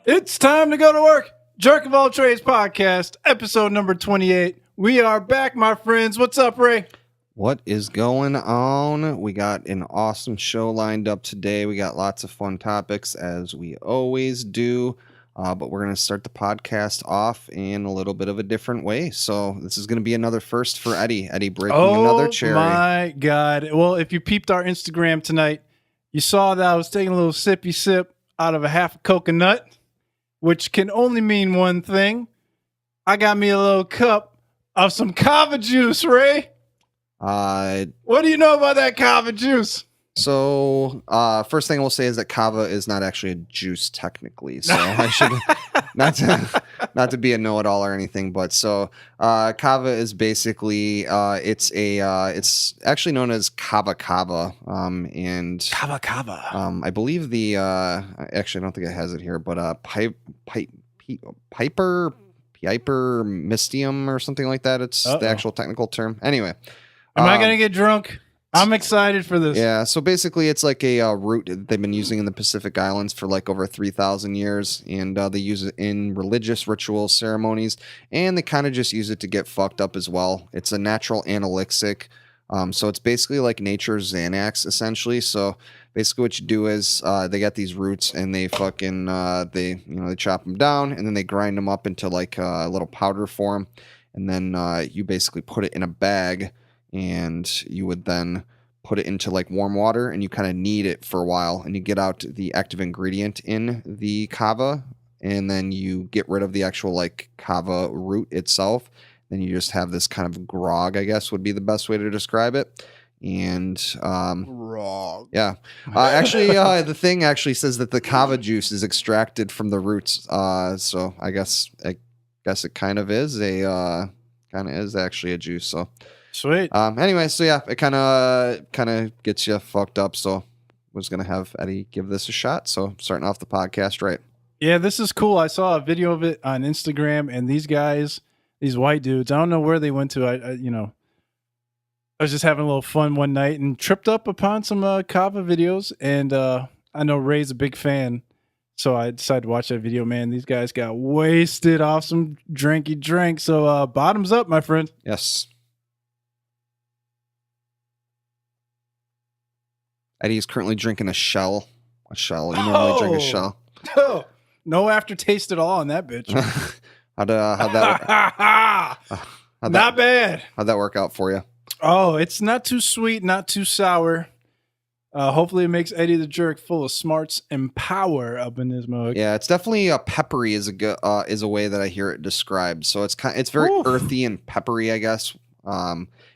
It's time to go to work. Jerk of All Trades Podcast, episode number 28. We are back, my friends. What's up, Ray? What is going on? We got an awesome show lined up today. We got lots of fun topics, as we always do. But we're going to start the podcast off in a little bit of a different way. So this is going to be another first for Eddie. Eddie breaking another cherry. Oh, my God. Well, if you peeped our Instagram tonight, you saw that I was taking a little sippy sip out of a half a coconut, which can only mean one thing. I got me a little cup of some Kava juice, Ray. What do you know about that Kava juice? So, first thing we'll say is that Kava is not actually a juice technically. So I should not to be a know-it-all or anything, but so Kava is basically it's actually known as Kava, and Kava. I believe actually I don't think it has it here, but Piper Mystium or something like that. It's the actual technical term. Anyway, am I gonna get drunk? I'm excited for this. Yeah, so basically it's like a root that they've been using in the Pacific Islands for like over 3,000 years, and they use it in religious rituals, ceremonies, and they kind of just use it to get fucked up as well. It's a natural analytic, so it's basically like nature's Xanax, essentially. So basically what you do is they got these roots, and they fucking, they chop them down, and then they grind them up into like a little powder form, and then you basically put it in a bag, and you would then put it into like warm water, and you kind of knead it for a while, and you get out the active ingredient in the Kava, and then you get rid of the actual like Kava root itself. Then you just have this kind of grog, I guess would be the best way to describe it. And grog. Yeah. Actually, the thing actually says that the Kava juice is extracted from the roots. So I guess it kind of is actually a juice. So sweet. Anyway, so yeah, it kind of gets you fucked up. So I was gonna have Eddie give this a shot. So starting off the podcast, right? Yeah, this is cool. I saw a video of it on Instagram, and these guys, these white dudes, I don't know where they went to. I was just having a little fun one night and tripped up upon some Kava videos, and I know Ray's a big fan, so I decided to watch that video. Man, these guys got wasted off some drinky drink. So bottoms up, my friend. Yes. Eddie is currently drinking a shell. A shell. You normally drink a shell. No aftertaste at all on that bitch. How'd that Not bad. How'd that work out for you? Oh, it's not too sweet, not too sour. Hopefully it makes EddieTheJerk full of smarts and power up in his mug. Yeah, it's definitely peppery is a way that I hear it described. So it's very earthy and peppery, I guess.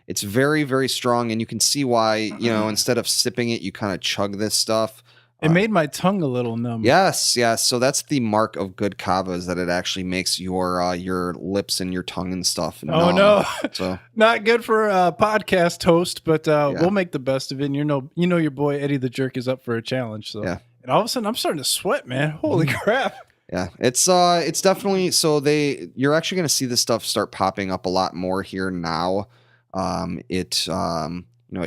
It's very, very strong, and you can see why, instead of sipping it, you kind of chug this stuff. It made my tongue a little numb. Yes. So that's the mark of good Kava, is that it actually makes your lips and your tongue and stuff numb. Oh, no. So not good for a podcast host, but we'll make the best of it. And you know your boy EddieTheJerk is up for a challenge. So yeah. And all of a sudden, I'm starting to sweat, man. Holy crap. Yeah, it's definitely, so you're actually going to see this stuff start popping up a lot more here now. It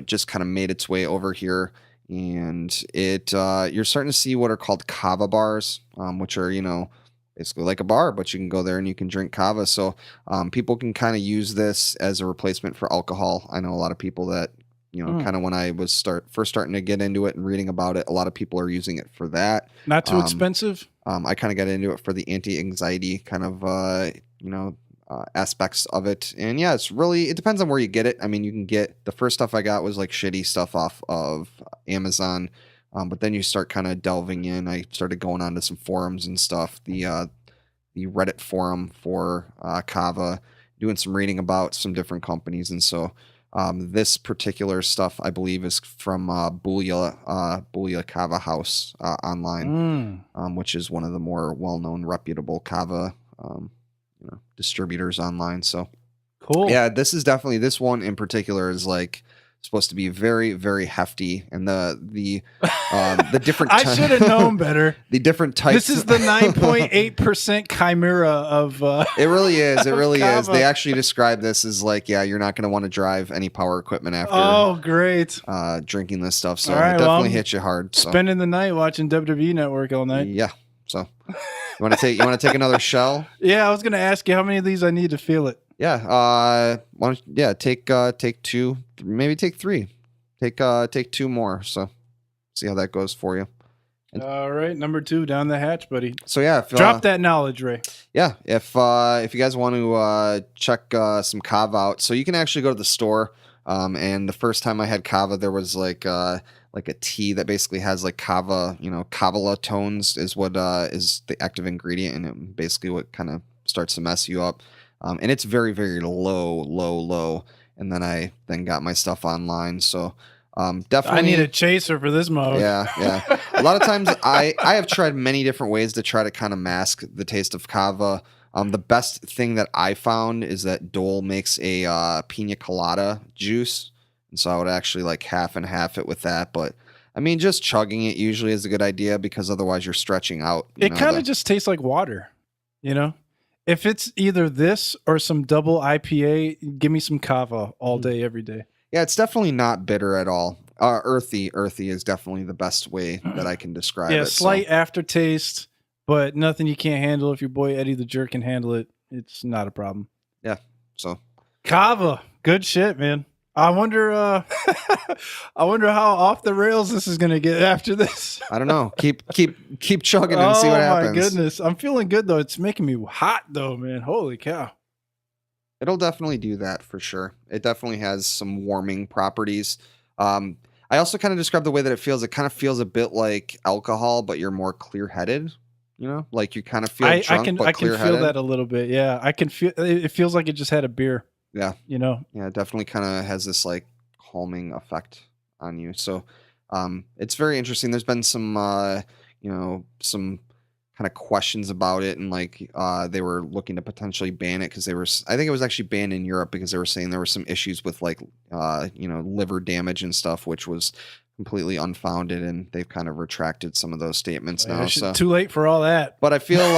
just kind of made its way over here, and you're starting to see what are called Kava bars, which are, basically like a bar, but you can go there and you can drink Kava. So, people can kind of use this as a replacement for alcohol. I know a lot of people that, kind of when I was first starting to get into it and reading about it, a lot of people are using it for that. Not too expensive. I kind of got into it for the anti-anxiety kind of, aspects of it. And yeah, it depends on where you get it. I mean, you can get, the first stuff I got was like shitty stuff off of Amazon. But then you start kind of delving in. I started going on to some forums and stuff. The Reddit forum for Kava, doing some reading about some different companies. And so This particular stuff, I believe, is from Booyah Kava House online, which is one of the more well-known, reputable Kava distributors online. So Cool. yeah, this one in particular is like supposed to be very, very hefty, and the different. I should have known better. The different types. This is the 9.8% chimera of. It really is. It really is. Kava. They actually describe this as like, yeah, you're not going to want to drive any power equipment after. Oh, great! Drinking this stuff, so All right, it definitely well, hits you hard. So. Spending the night watching WWE Network all night. Yeah. So, you want to take another shell? Yeah, I was going to ask you how many of these I need to feel it. Yeah. Take two, maybe take three. Take two more. So, see how that goes for you. All right, number 2 down the hatch, buddy. So yeah, Drop that knowledge, Ray. Yeah, if you guys want to check some Kava out, so you can actually go to the store. And the first time I had Kava, there was like a tea that basically has like Kava, Kavala tones is what is the active ingredient, and it basically what kind of starts to mess you up. And it's very, very low. And then I got my stuff online, so. Definitely. I need a chaser for this mode. Yeah. A lot of times I have tried many different ways to try to kind of mask the taste of Kava. The best thing that I found is that Dole makes a pina colada juice. And so I would actually like half and half it with that. But I mean, just chugging it usually is a good idea because otherwise you're stretching out. It kind of just tastes like water, If it's either this or some double IPA, give me some Kava all day, every day. Yeah, it's definitely not bitter at all. Earthy is definitely the best way that I can describe it. Yeah, slight aftertaste, but nothing you can't handle. If your boy EddieTheJerk can handle it, it's not a problem. Yeah, so. Kava, good shit, man. I wonder how off the rails this is gonna get after this. I don't know. Keep chugging and see what happens. Oh my goodness, I'm feeling good though. It's making me hot though, man. Holy cow. It'll definitely do that for sure. It definitely has some warming properties. I also kind of describe the way that it feels. It kind of feels a bit like alcohol, but you're more clear-headed. Like you kind of feel drunk, but clear-headed. I can feel that a little bit. Yeah, I can feel. It feels like it just had a beer. Yeah. Yeah, it definitely kind of has this like calming effect on you. So, it's very interesting. There's been some, some kind of questions about it, and like they were looking to potentially ban it because I think it was actually banned in Europe because they were saying there were some issues with like liver damage and stuff, which was completely unfounded, and they've kind of retracted some of those statements now. So too late for all that. But I feel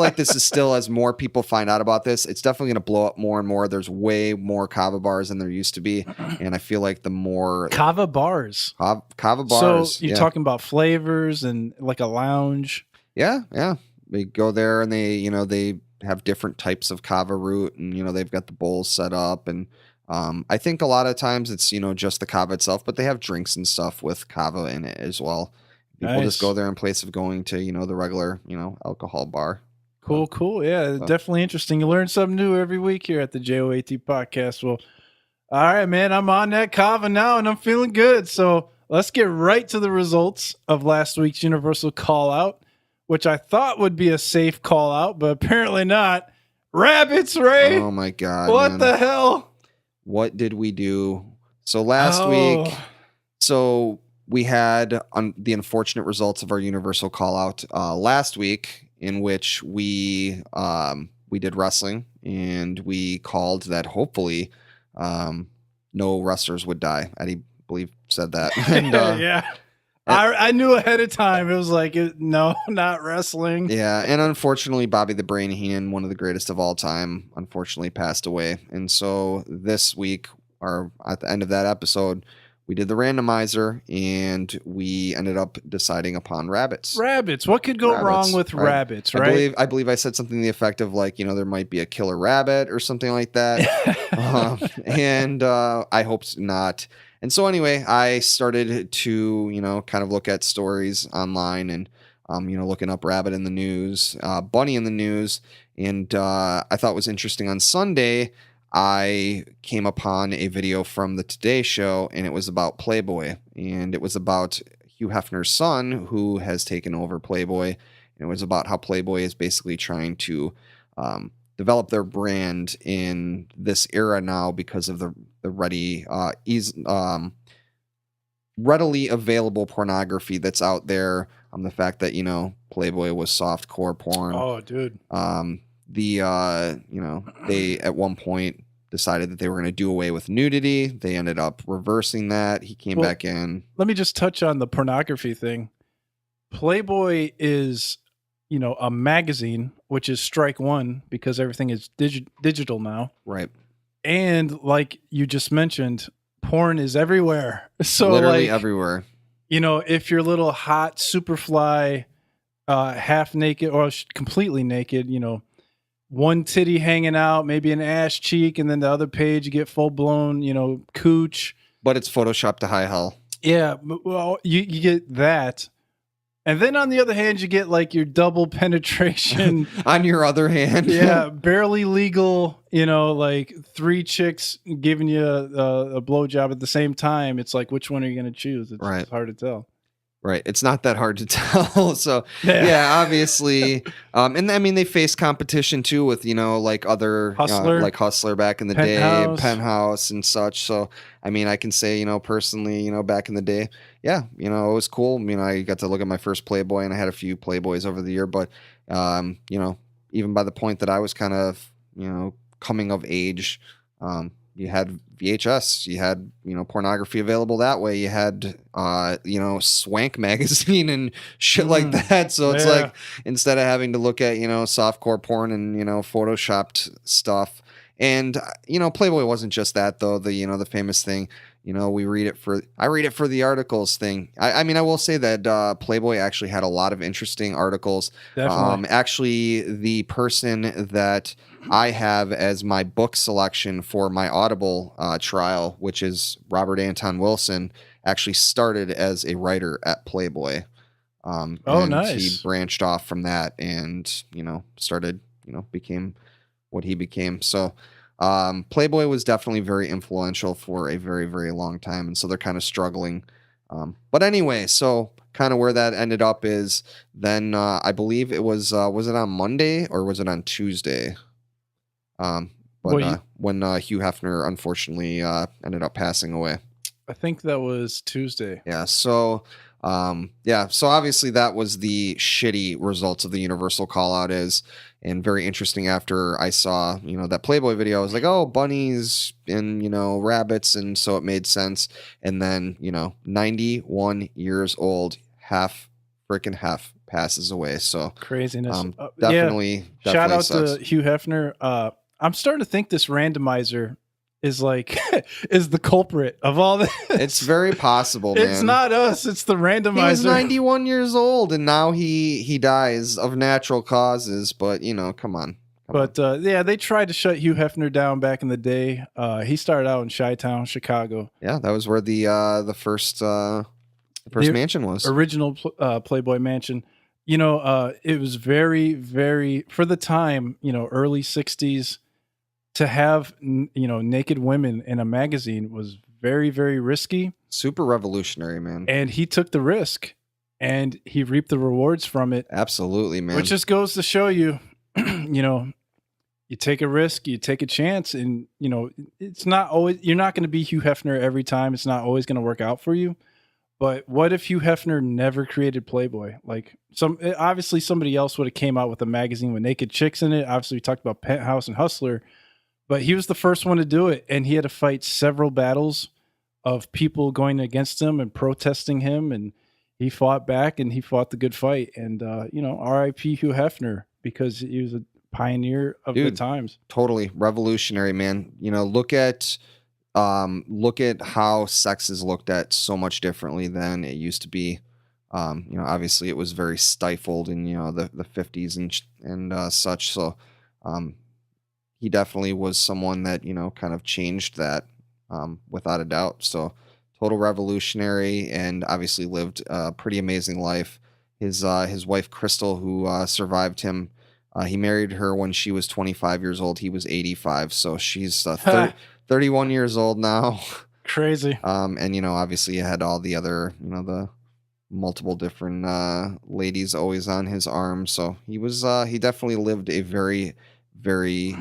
like this is still, as more people find out about this, it's definitely going to blow up more and more. There's way more Kava bars than there used to be, and I feel like the more Kava bars. Kava bars. So you're talking about flavors and like a lounge. Yeah. They go there and they have different types of Kava root, and they've got the bowls set up, and I think a lot of times it's just the Kava itself, but they have drinks and stuff with Kava in it as well. People just go there in place of going to the regular alcohol bar. Cool. Yeah, definitely interesting. You learn something new every week here at the JOAT Podcast. Well, all right, man, I'm on that Kava now, and I'm feeling good. So let's get right to the results of last week's Universal Call Out, which I thought would be a safe call out, but apparently not. Rabbits, Ray. Oh my God. What man. the hell? What did we do? So last week, we had the unfortunate results of our Universal Call Out last week, in which we did wrestling, and we called that hopefully no wrestlers would die. Eddie, believe, said that. And, yeah. I knew ahead of time. It was like, no, not wrestling. Yeah, and unfortunately, Bobby the Brain Heenan, one of the greatest of all time, unfortunately passed away. And so this week, or at the end of that episode, we did the randomizer, and we ended up deciding upon rabbits. Rabbits. What could go wrong with rabbits, right? I believe I said something to the effect of like, there might be a killer rabbit or something like that. And I hoped not. And so anyway, I started to, kind of look at stories online and, looking up rabbit in the news, bunny in the news. And I thought it was interesting. On Sunday, I came upon a video from the Today Show, and it was about Playboy. And it was about Hugh Hefner's son, who has taken over Playboy. And it was about how Playboy is basically trying to develop their brand in this era now because of the readily available pornography that's out there. The fact that, Playboy was softcore porn. Oh, dude. They at one point decided that they were going to do away with nudity. They ended up reversing that. He came back in. Let me just touch on the pornography thing. Playboy is, a magazine, which is strike one because everything is digital now. Right. And like you just mentioned, porn is everywhere. So literally everywhere. If you're a little hot, superfly, half naked or completely naked, one titty hanging out, maybe an ass cheek, and then the other page you get full blown, cooch. But it's photoshopped to high hell. Yeah, well, you get that. And then on the other hand, you get like your double penetration. On your other hand. Yeah, barely legal, like 3 chicks giving you a blowjob at the same time. It's like, which one are you going to choose? It's hard to tell. Right. It's not that hard to tell. So, yeah, obviously. And I mean, they face competition too with, like other, like Hustler back in the day, Penthouse and such. So, I mean, I can say, personally, back in the day, yeah, it was cool. I got to look at my first Playboy and I had a few Playboys over the year. But, even by the point that I was kind of, coming of age, you had VHS, you had, pornography available that way. You had, Swank magazine and shit like that. So it's like, instead of having to look at, softcore porn and, photoshopped stuff. And, Playboy wasn't just that though. The famous thing, I read it for the articles thing. I mean, I will say that Playboy actually had a lot of interesting articles. Definitely. Actually, the person that I have as my book selection for my Audible trial, which is Robert Anton Wilson, actually started as a writer at Playboy. And nice. He branched off from that and, started, became what he became. So Playboy was definitely very influential for a very, very long time. And so they're kind of struggling. But anyway, so kind of where that ended up is then I believe it was it on Monday or was it on Tuesday? When Hugh Hefner unfortunately ended up passing away. I think that was Tuesday. Yeah. So so obviously that was the shitty results of the universal call out and very interesting after I saw, that Playboy video. I was like, oh, bunnies and, rabbits. And so it made sense. And then, 91 years old, Hef passes away. So craziness. Definitely shout out sucks. to Hugh Hefner. I'm starting to think this randomizer is like is the culprit of all this. It's very possible, man. It's not us, it's the randomizer. He was 91 years old and now he dies of natural causes, but come on. They tried to shut Hugh Hefner down back in the day. He started out in Chi-Town, Chicago. Yeah, that was where the first mansion was. Original Playboy mansion. It was very, very, for the time, early 60s. To have, naked women in a magazine was very, very risky. Super revolutionary, man. And he took the risk and he reaped the rewards from it. Absolutely, man. Which just goes to show you, you take a risk, you take a chance, and, it's not always, you're not going to be Hugh Hefner every time. It's not always going to work out for you. But what if Hugh Hefner never created Playboy? Like obviously somebody else would have came out with a magazine with naked chicks in it. Obviously we talked about Penthouse and Hustler. But he was the first one to do it, and he had to fight several battles of people going against him and protesting him, and he fought back, and he fought the good fight. And, R.I.P. Hugh Hefner, because he was a pioneer of the times. Totally revolutionary, man. Look at how sex is looked at so much differently than it used to be. Obviously it was very stifled in, the 50s and such. So, he definitely was someone that, kind of changed that without a doubt. So total revolutionary and obviously lived a pretty amazing life. His wife, Crystal, who survived him, he married her when she was 25 years old. He was 85. So she's 31 years old now. Crazy. And, obviously you had all the other, the multiple different ladies always on his arm. So he definitely lived a very, very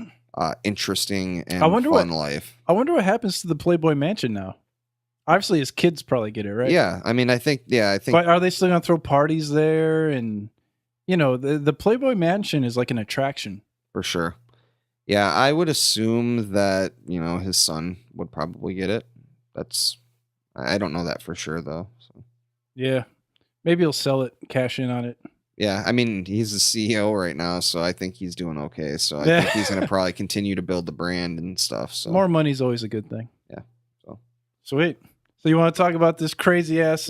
interesting and I wonder fun life. I wonder what happens to the Playboy Mansion now. Obviously, his kids probably get it, right? Yeah, I mean, I think. But are they still gonna throw parties there? And the Playboy Mansion is like an attraction for sure. Yeah, I would assume that his son would probably get it. I don't know that for sure though. So. Yeah, maybe he'll sell it, cash in on it. Yeah, I mean, he's the CEO right now, so I think he's doing okay. So I think he's gonna probably continue to build the brand and stuff. So more money is always a good thing. Yeah. So sweet. So you want to talk about this crazy ass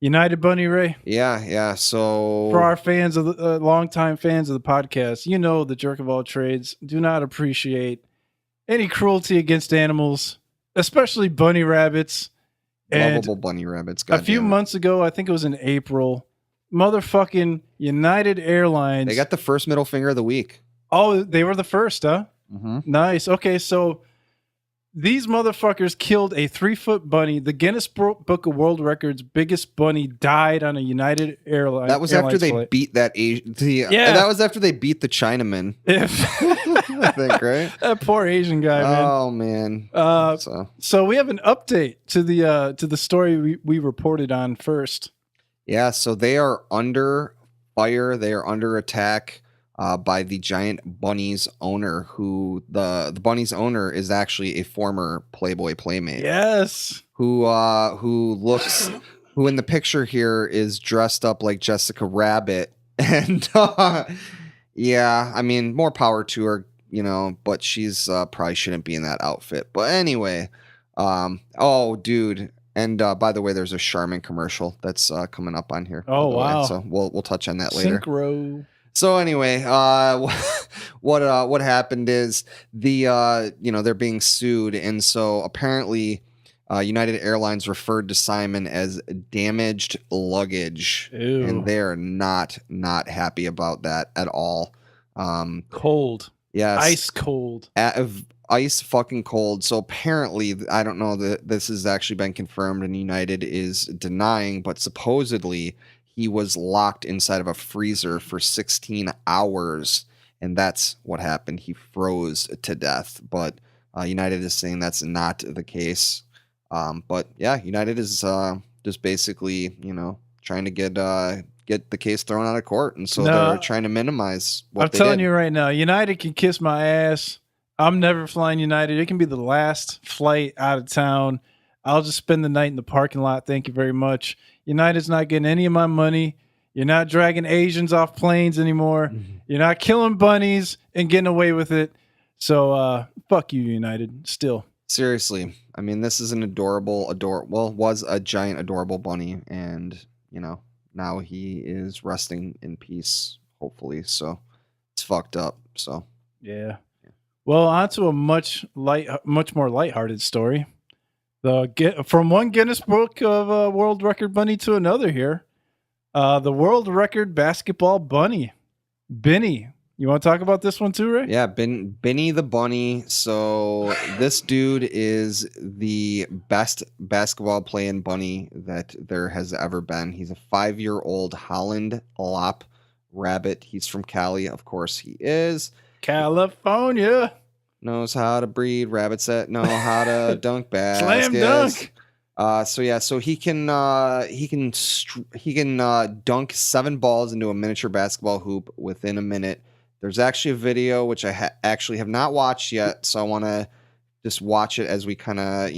United Bunny, Ray? Yeah. So for our fans of the longtime fans of the podcast, the jerk of all trades do not appreciate any cruelty against animals, especially bunny rabbits. Lovable bunny rabbits. A few months ago, I think it was in April, motherfucking United Airlines. They got the first middle finger of the week. Oh, they were the first, huh? Mm-hmm. Nice. Okay, so these motherfuckers killed a 3-foot bunny. The Guinness Book of World Records biggest bunny died on a United Airlines. That was after they flight. beat that that was after they beat the Chinaman. I think, right? That poor Asian guy, man. Oh man. So we have an update to the story we reported on first. Yeah, so they are under fire. They are under attack by the giant bunny's owner, who the bunny's owner is actually a former Playboy playmate. Yes. Who in the picture here is dressed up like Jessica Rabbit. And yeah, I mean, more power to her, but she's probably shouldn't be in that outfit. But anyway, oh dude. And by the way, there's a Charmin commercial that's coming up on here. Oh wow. So we'll touch on that later. Synchro. So anyway, what happened is they're being sued, and so apparently United Airlines referred to Simon as damaged luggage. Ew. And they're not happy about that at all. Cold. Yes. Ice cold. Ice fucking cold. So apparently, I don't know that this has actually been confirmed, and United is denying, but supposedly he was locked inside of a freezer for 16 hours, and that's what happened. He froze to death, but United is saying that's not the case. But yeah, United is just basically, trying to get the case thrown out of court, and so they're trying to minimize what I'm telling you right now, United can kiss my ass. I'm never flying United. It can be the last flight out of town. I'll just spend the night in the parking lot. Thank you very much. United's not getting any of my money. You're not dragging Asians off planes anymore. Mm-hmm. You're not killing bunnies and getting away with it. So fuck you, United. Still. Seriously. I mean, this is an was a giant adorable bunny, and now he is resting in peace, hopefully. So it's fucked up. So yeah. Well, on to a much more lighthearted story. From one Guinness Book of World Record bunny to another here. The world record basketball bunny, Benny. You want to talk about this one too, Ray? Yeah, Benny the bunny. So this dude is the best basketball playing bunny that there has ever been. He's a 5-year-old Holland Lop rabbit. He's from Cali, of course he is. California. Knows how to breed rabbits that know how to dunk baskets. Slam dunk. So he can dunk 7 balls into a miniature basketball hoop within a minute. There's actually a video which I actually have not watched yet, so I want to just watch it as we kind of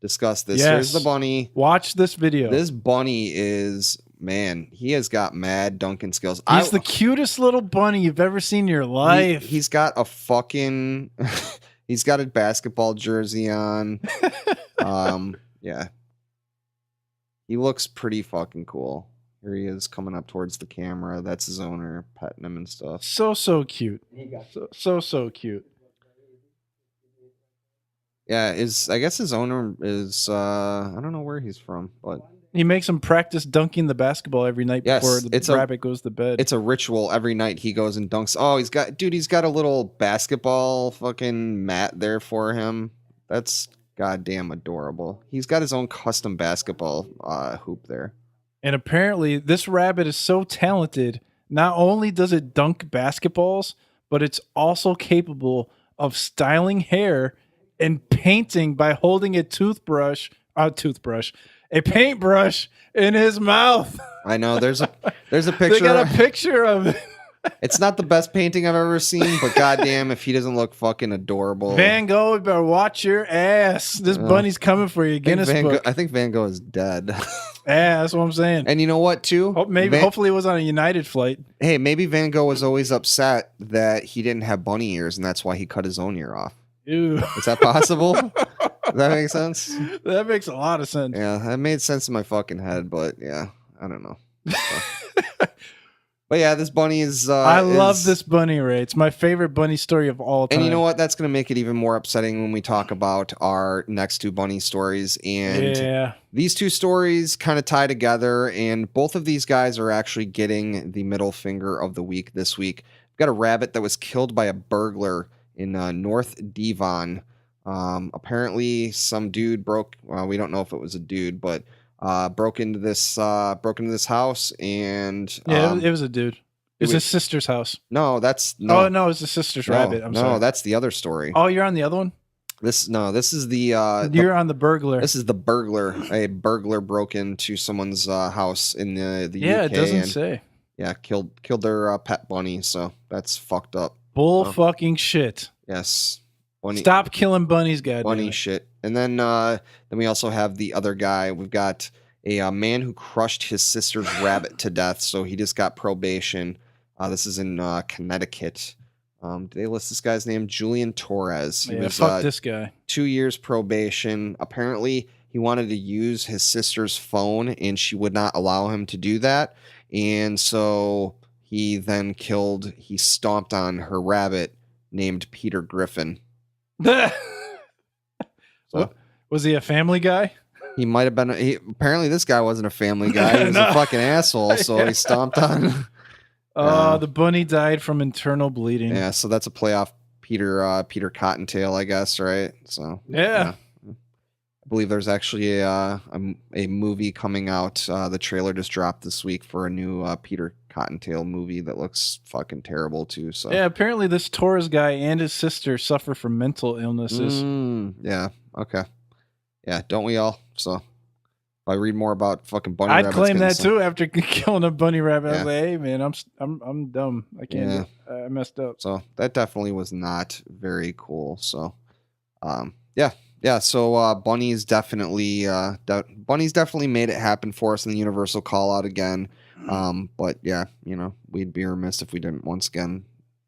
discuss this. Yes. Here's the bunny. Watch this video. This bunny is, man, he has got mad dunking skills. He's the cutest little bunny you've ever seen in your life. He's got a fucking he's got a basketball jersey on. Yeah. He looks pretty fucking cool. Here he is coming up towards the camera. That's his owner petting him and stuff. So cute. So cute. Yeah, I guess his owner is I don't know where he's from, but he makes him practice dunking the basketball every night before the rabbit goes to bed. It's a ritual. Every night he goes and dunks. Oh, he's got a little basketball fucking mat there for him. That's goddamn adorable. He's got his own custom basketball hoop there. And apparently this rabbit is so talented, not only does it dunk basketballs, but it's also capable of styling hair and painting by holding a paintbrush in his mouth. I know there's a picture. They got a picture of it. It's not the best painting I've ever seen, but goddamn, if he doesn't look fucking adorable. Van Gogh, you better watch your ass. This bunny's coming for you. Guinness Book. I think Van Gogh is dead. Yeah, that's what I'm saying. And you know what, too? Hopefully it was on a United flight. Hey, maybe Van Gogh was always upset that he didn't have bunny ears, and that's why he cut his own ear off. Ew. Is that possible? Does that make sense? That makes a lot of sense. Yeah, that made sense in my fucking head, but yeah, I don't know. But yeah, this bunny is... I love this bunny, Ray. It's my favorite bunny story of all time. And you know what? That's going to make it even more upsetting when we talk about our next two bunny stories. And these two stories kind of tie together, and both of these guys are actually getting the middle finger of the week this week. We've got a rabbit that was killed by a burglar in North Devon. Apparently, some dude we don't know if it was a dude, but... broke into this house, and it was a dude. It was his sister's house. No, no, it was his sister's rabbit. I'm sorry. No, that's the other story. Oh, you're on the other one? This is the you're on the burglar. This is the burglar. A burglar broke into someone's house in the UK. Yeah, it doesn't say. Yeah, killed their pet bunny, so that's fucked up. Bull fucking shit. Yes. Bunny, stop killing bunnies, goddamn. Bunny shit. And then we also have the other guy. We've got a man who crushed his sister's rabbit to death. So he just got probation. This is in Connecticut. Did they list this guy's name? Julian Torres. He was, fuck this guy. 2 years probation. Apparently, he wanted to use his sister's phone, and she would not allow him to do that. And so he stomped on her rabbit named Peter Griffin. So, was he a family guy? He might have been. Apparently, this guy wasn't a family guy. He was a fucking asshole. So he stomped on. The bunny died from internal bleeding. Yeah, so that's a playoff Peter Cottontail, I guess, right? So yeah. I believe there's actually a movie coming out. The trailer just dropped this week for a new Peter Cottontail movie that looks fucking terrible too. So yeah, apparently this Torres guy and his sister suffer from mental illnesses. Yeah. Okay. Yeah. Don't we all? So if I read more about fucking bunny I'd rabbits, claim that too after killing a bunny rabbit. I was like, hey man, I'm dumb. I can't. I messed up. So that definitely was not very cool. So, yeah. So bunnies definitely made it happen for us in the Universal call out again. But yeah, we'd be remiss if we didn't once again,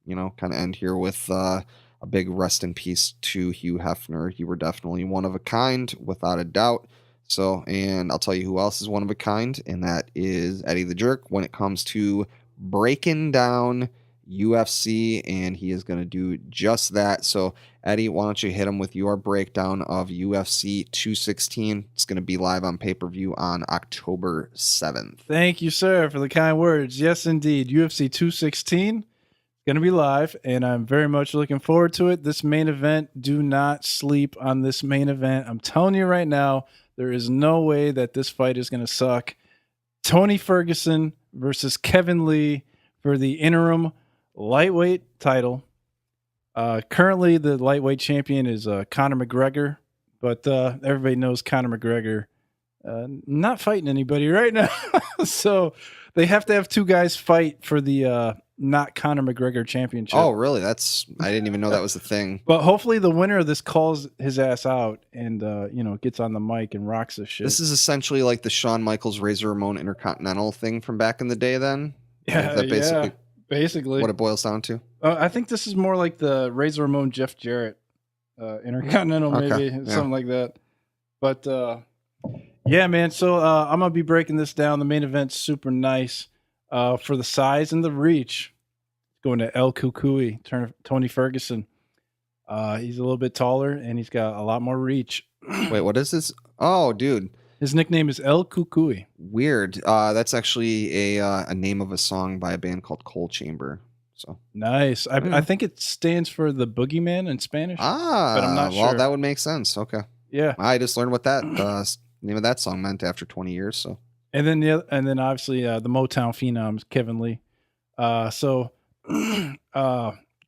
kind of end here with a big rest in peace to Hugh Hefner. You were definitely one of a kind, without a doubt. So, and I'll tell you who else is one of a kind, and that is EddieTheJerk when it comes to breaking down UFC, and he is going to do just that. So, Eddie, why don't you hit him with your breakdown of UFC 216? It's going to be live on pay-per-view on October 7th. Thank you, sir, for the kind words. Yes, indeed. UFC 216 going to be live, and I'm very much looking forward to it. This main event, do not sleep on this main event. I'm telling you right now, there is no way that this fight is going to suck. Tony Ferguson versus Kevin Lee for the interim lightweight title. Currently, the lightweight champion is Conor McGregor, but everybody knows Conor McGregor not fighting anybody right now. So they have to have two guys fight for the not Conor McGregor championship. Oh, really? I didn't even know that was the thing. But hopefully the winner of this calls his ass out and gets on the mic and rocks this shit. This is essentially like the Shawn Michaels Razor Ramon Intercontinental thing from back in the day then? Yeah, basically what it boils down to. I think this is more like the Razor Ramon Jeff Jarrett Intercontinental, maybe something like that. But yeah, man. So I'm gonna be breaking this down. The main event's super nice for the size and the reach. Going to El Cucuy, Tony Ferguson. He's a little bit taller and he's got a lot more reach. Wait, what is this? Oh, dude. His nickname is El Cucuy. Weird. That's actually a name of a song by a band called Coal Chamber. So nice. I think it stands for the Boogeyman in Spanish. But I'm not sure. Well, that would make sense. Okay. Yeah. I just learned what that name of that song meant after 20 years. So. And then obviously the Motown phenoms Kevin Lee. So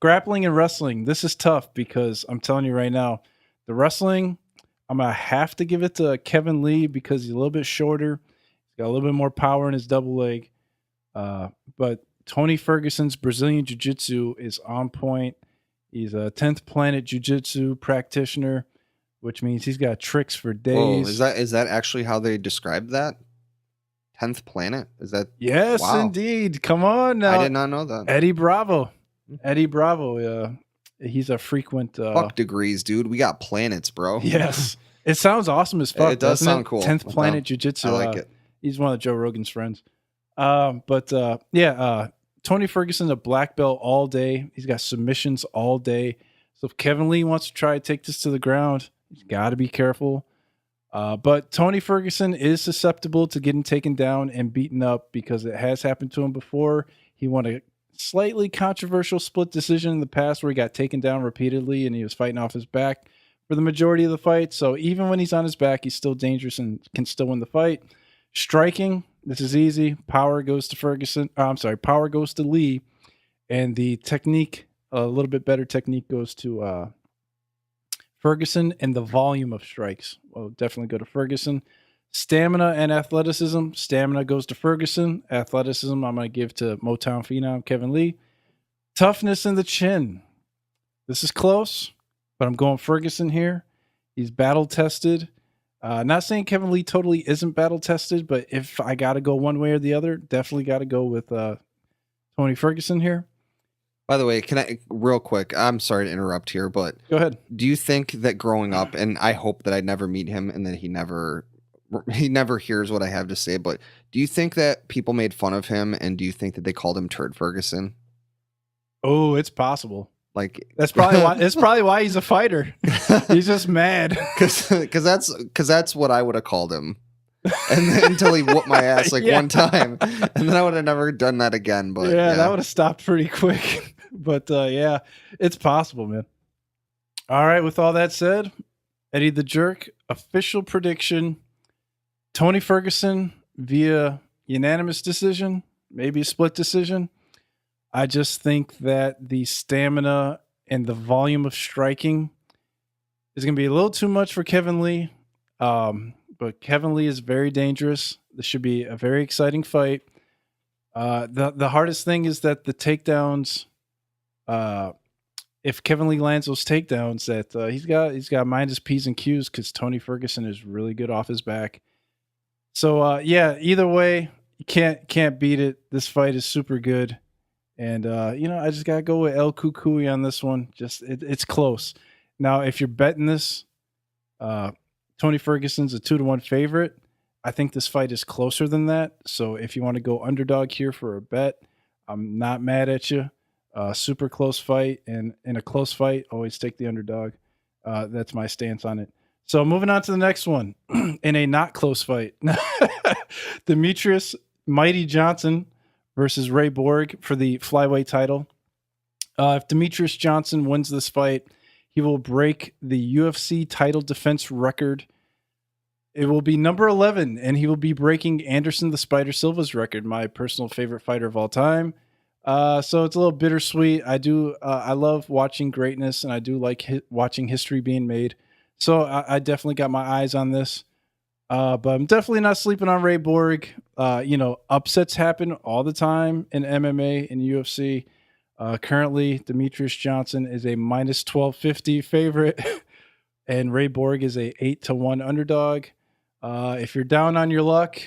Grappling and wrestling. This is tough because I'm telling you right now, the wrestling, I'm going to have to give it to Kevin Lee because he's a little bit shorter. He's got a little bit more power in his double leg. But Tony Ferguson's Brazilian Jiu-Jitsu is on point. He's a 10th Planet Jiu-Jitsu practitioner, which means he's got tricks for days. Whoa, is that actually how they described that? 10th Planet? Is that? Yes, wow. Indeed. Come on now. I did not know that. Eddie Bravo. He's a frequent fuck degrees, dude. We got planets, bro. Yes. It sounds awesome as fuck. It does sound cool. 10th Planet Jiu-Jitsu. I like it. He's one of Joe Rogan's friends. Tony Ferguson's a black belt all day. He's got submissions all day. So if Kevin Lee wants to try to take this to the ground, he's got to be careful. But Tony Ferguson is susceptible to getting taken down and beaten up because it has happened to him before. He won a slightly controversial split decision in the past where he got taken down repeatedly and he was fighting off his back for the majority of the fight. So even when he's on his back, he's still dangerous and can still win the fight. Striking, this is easy. Power goes to Ferguson. Power goes to Lee. And the technique, a little bit better technique, goes to Ferguson, and the volume of strikes will definitely go to Ferguson. Stamina and athleticism. Stamina goes to Ferguson. Athleticism, I'm going to give to Motown Phenom Kevin Lee. Toughness in the chin. This is close, but I'm going Ferguson here. He's battle tested. Not saying Kevin Lee totally isn't battle tested, but if I got to go one way or the other, definitely got to go with Tony Ferguson here. By the way, can I real quick? I'm sorry to interrupt here, but go ahead. Do you think that growing up, and I hope that I never meet him, and that he never hears what I have to say, but do you think that people made fun of him, and do you think that they called him Turd Ferguson? Oh, it's possible. Like that's probably why. It's probably why he's a fighter. He's just mad because that's what I would have called him, and then, until he whooped my ass one time, and then I would have never done that again. But yeah, that would have stopped pretty quick. But yeah, it's possible, man. All right. With all that said, EddieTheJerk official prediction: Tony Ferguson via unanimous decision, maybe a split decision. I just think that the stamina and the volume of striking is going to be a little too much for Kevin Lee. But Kevin Lee is very dangerous. This should be a very exciting fight. The hardest thing is that the takedowns, if Kevin Lee lands those takedowns, that he's got to mind his P's and Q's because Tony Ferguson is really good off his back. So either way, you can't beat it. This fight is super good. And, I just got to go with El Cucuy on this one. Just it's close. Now, if you're betting this, Tony Ferguson's a 2-1 favorite. I think this fight is closer than that. So if you want to go underdog here for a bet, I'm not mad at you. Super close fight. And in a close fight, always take the underdog. That's my stance on it. So moving on to the next one. In a not close fight, Demetrius Mighty Johnson versus Ray Borg for the flyweight title. If Demetrius Johnson wins this fight, he will break the UFC title defense record. It will be number 11, and he will be breaking Anderson the Spider Silva's record, my personal favorite fighter of all time. So it's a little bittersweet. I love watching greatness, and I do like watching history being made. So I definitely got my eyes on this. But I'm definitely not sleeping on Ray Borg. Upsets happen all the time in MMA and UFC. Currently, Demetrius Johnson is a minus 1250 favorite, and Ray Borg is a 8-1 underdog. If you're down on your luck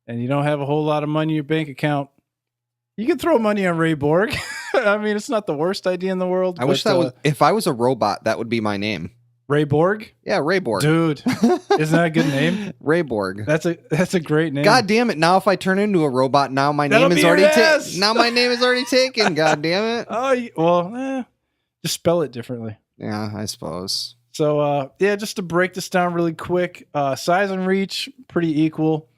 and you don't have a whole lot of money in your bank account, you can throw money on Ray Borg. I mean, it's not the worst idea in the world. I wish that was, if I was a robot, that would be my name. Ray Borg? Yeah, Ray Borg. Dude, isn't that a good name? Ray Borg. That's a great name. God damn it. Now if I turn into a robot, now my name is already taken. Now my name is already taken. God damn it. Oh, well, just spell it differently. Yeah, I suppose. So, just to break this down really quick, size and reach, pretty equal.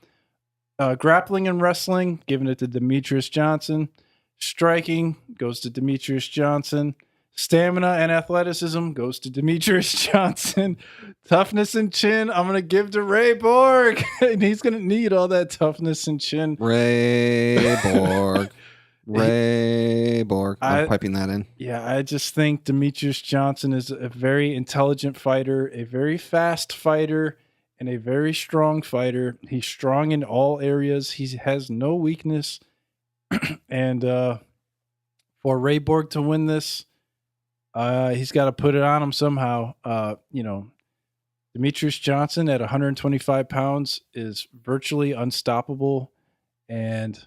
Grappling and wrestling, giving it to Demetrius Johnson. Striking goes to Demetrius Johnson. Stamina and athleticism goes to Demetrius Johnson. Toughness and chin, I'm going to give to Ray Borg. And he's going to need all that toughness and chin. Ray Borg. Ray Borg. I'm piping that in. Yeah, I just think Demetrius Johnson is a very intelligent fighter, a very fast fighter, and a very strong fighter. He's strong in all areas. He has no weakness. And for Ray Borg to win this, he's got to put it on him somehow. Demetrius Johnson at 125 pounds is virtually unstoppable. And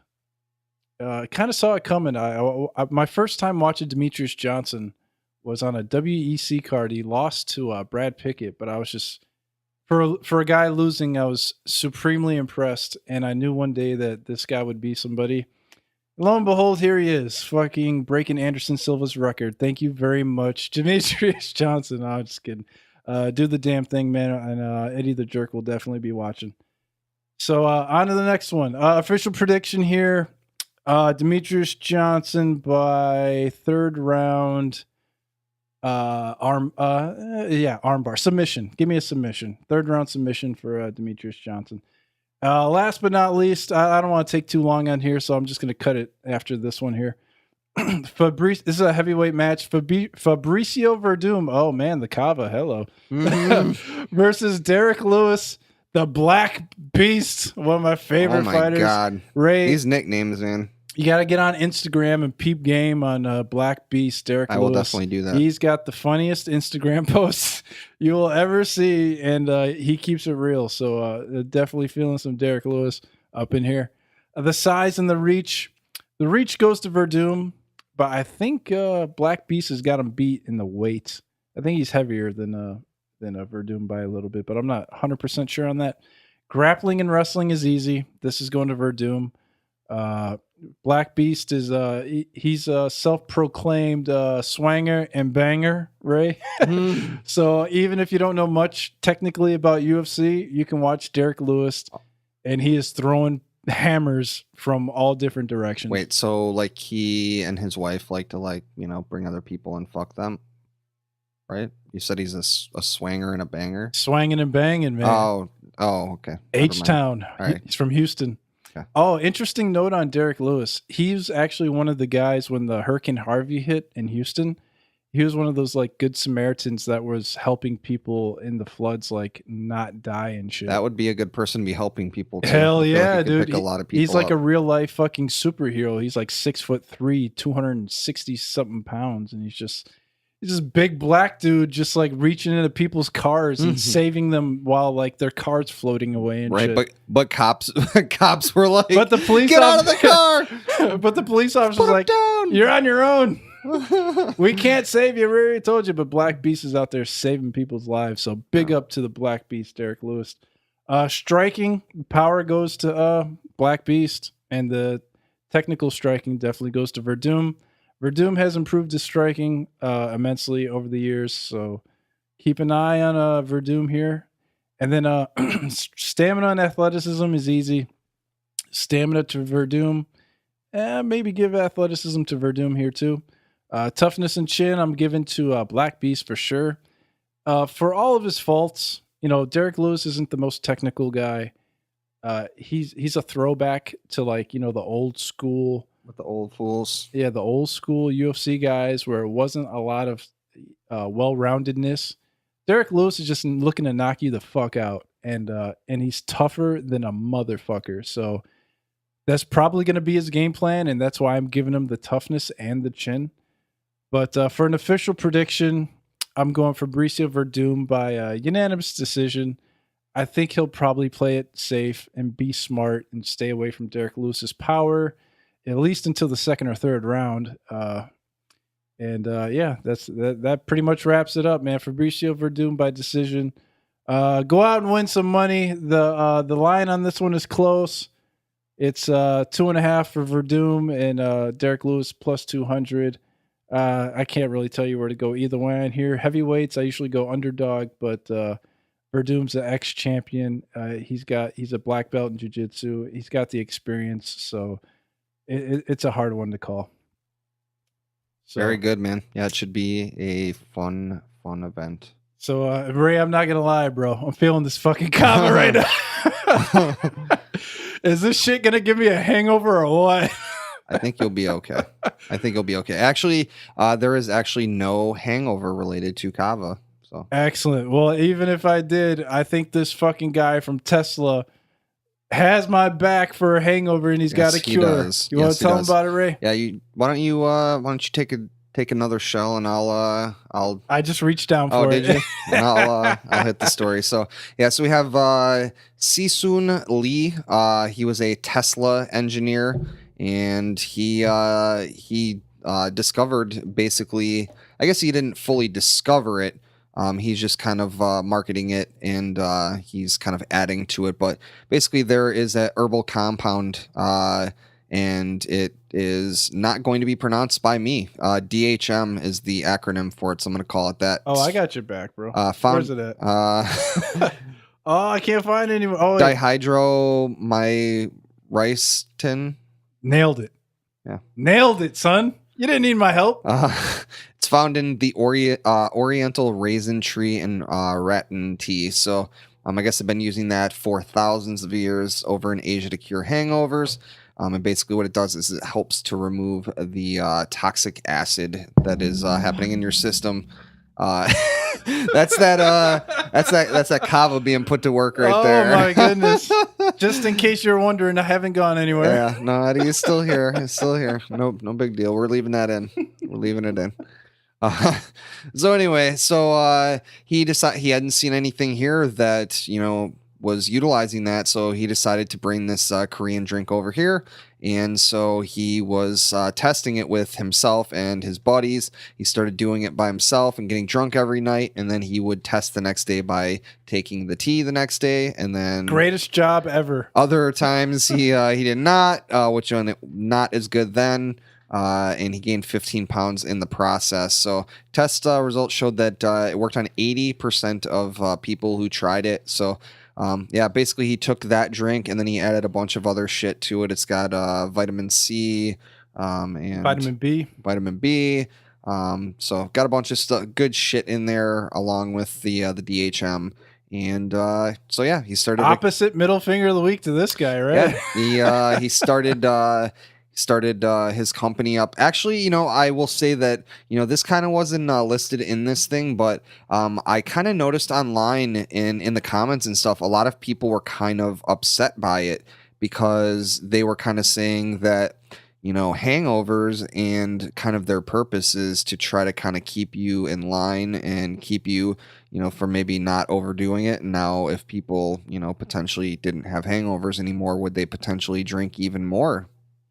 I kind of saw it coming. My first time watching Demetrius Johnson was on a WEC card. He lost to Brad Pickett, but I was just, for a guy losing, I was supremely impressed. And I knew one day that this guy would be somebody. Lo and behold, here he is, fucking breaking Anderson Silva's record. Thank you very much, Demetrius Johnson. No, I'm just kidding. Do the damn thing, man. And Eddie the Jerk will definitely be watching. So on to the next one. Official prediction here. Demetrius Johnson by third round. Armbar submission. Give me a submission. Third round submission for Demetrius Johnson. Last but not least, I don't want to take too long on here, so I'm just going to cut it after this one here. This is a heavyweight match. Fabricio Verdum. Oh man, the Kava. Hello. Versus Derek Lewis, the Black Beast. One of my favorite fighters. Oh my God. Ray. These nicknames, man. You got to get on Instagram and peep game on Black Beast, Derek Lewis. I will definitely do that. He's got the funniest Instagram posts you will ever see, and he keeps it real. So definitely feeling some Derek Lewis up in here. The size and the reach. The reach goes to Verdum, but I think Black Beast has got him beat in the weight. I think he's heavier than Verdum by a little bit, but I'm not 100% sure on that. Grappling and wrestling is easy. This is going to Verdum. Black Beast is he's a self-proclaimed swanger and banger, Ray. So even if you don't know much technically about UFC, you can watch Derek Lewis, and he is throwing hammers from all different directions. Wait, so like he and his wife like to bring other people and fuck them, right? You said he's a swanger and a banger. Swanging and banging, man. Oh, okay. H-Town. Right. He's from Houston. Okay. Oh, interesting note on Derek Lewis. He was actually one of the guys when the Hurricane Harvey hit in Houston. He was one of those like good Samaritans that was helping people in the floods not die and shit. That would be a good person to be helping people too. Hell yeah, dude. Pick a lot of people he's like up. A real life fucking superhero. He's like 6'3", 260 something pounds, and he's this big black dude just like reaching into people's cars and saving them while like their car's floating away and shit. But cops were like, but the police get out of the car. But the police officer was like, down. You're on your own. We can't save you. We already told you. But Black Beast is out there saving people's lives. So big up to the Black Beast, Derek Lewis. Striking power goes to Black Beast, and the technical striking definitely goes to Verdum. Verdum has improved his striking immensely over the years, so keep an eye on Verdum here. And then stamina and athleticism is easy. Stamina to Verdum. Maybe give athleticism to Verdum here too. Toughness and chin I'm giving to Black Beast for sure. For all of his faults, Derek Lewis isn't the most technical guy. He's a throwback to the old school. With the old fools. Yeah, the old school UFC guys where it wasn't a lot of well-roundedness. Derek Lewis is just looking to knock you the fuck out, and he's tougher than a motherfucker. So that's probably going to be his game plan, and that's why I'm giving him the toughness and the chin. But for an official prediction, I'm going for Fabricio Verdum by unanimous decision. I think he'll probably play it safe and be smart and stay away from Derek Lewis's power, at least until the second or third round. That pretty much wraps it up, man. Fabricio Verdum by decision. Go out and win some money. The line on this one is close. It's 2.5 for Verdum and Derek Lewis plus 200. I can't really tell you where to go either way on here. Heavyweights, I usually go underdog, but Verdum's an ex-champion. He's a black belt in jiu-jitsu. He's got the experience, so it's a hard one to call. So, very good, man. Yeah, it should be a fun event. So, Ray, I'm not going to lie, bro. I'm feeling this fucking Kava right now. Is this shit going to give me a hangover or what? I think you'll be okay. I think you'll be okay. Actually, there is actually no hangover related to Kava. So excellent. Well, even if I did, I think this fucking guy from Tesla has my back for a hangover, and he's got a cure. Does. You want to tell him about it, Ray? Yeah. Why don't you take another shell, and I'll. I just reached down for it. Oh, did you? And I'll hit the story. So yeah, so we have Sisun Lee. He was a Tesla engineer, and he discovered, basically, I guess he didn't fully discover it. He's just kind of marketing it, and he's kind of adding to it. But basically, there is a herbal compound, and it is not going to be pronounced by me. DHM is the acronym for it, so I'm going to call it that. Oh, I got your back, bro. Where's it at? Oh, I can't find it anymore. Oh, dihydromyristin. Nailed it. Yeah. Nailed it, son. You didn't need my help. It's found in the Oriental raisin tree and rattan tea. So I guess I've been using that for thousands of years over in Asia to cure hangovers. And basically what it does is it helps to remove the toxic acid that is happening in your system. That's that Kava being put to work right there. Oh my goodness. Just in case you're wondering, I haven't gone anywhere. Yeah, no, Eddie is still here. He's still here. No big deal. We're leaving that in. We're leaving it in. So anyway, he decided he hadn't seen anything here that, was utilizing that. So he decided to bring this Korean drink over here. And so he was testing it with himself and his buddies. He started doing it by himself and getting drunk every night. And then he would test the next day by taking the tea the next day. And then greatest job ever. Other times he did not, which not as good then. And he gained 15 pounds in the process. So test results showed that it worked on 80% of people who tried it. So basically he took that drink and then he added a bunch of other shit to it. It's got vitamin C and vitamin B. So got a bunch of good shit in there along with the DHM. And he started opposite middle finger of the week to this guy, right? Yeah, he started his company up. Actually, I will say that, this kind of wasn't listed in this thing, but I kind of noticed online in the comments and stuff, a lot of people were kind of upset by it because they were kind of saying that, hangovers and kind of their purpose is to try to kind of keep you in line and keep you, from maybe not overdoing it. Now, if people, potentially didn't have hangovers anymore, would they potentially drink even more?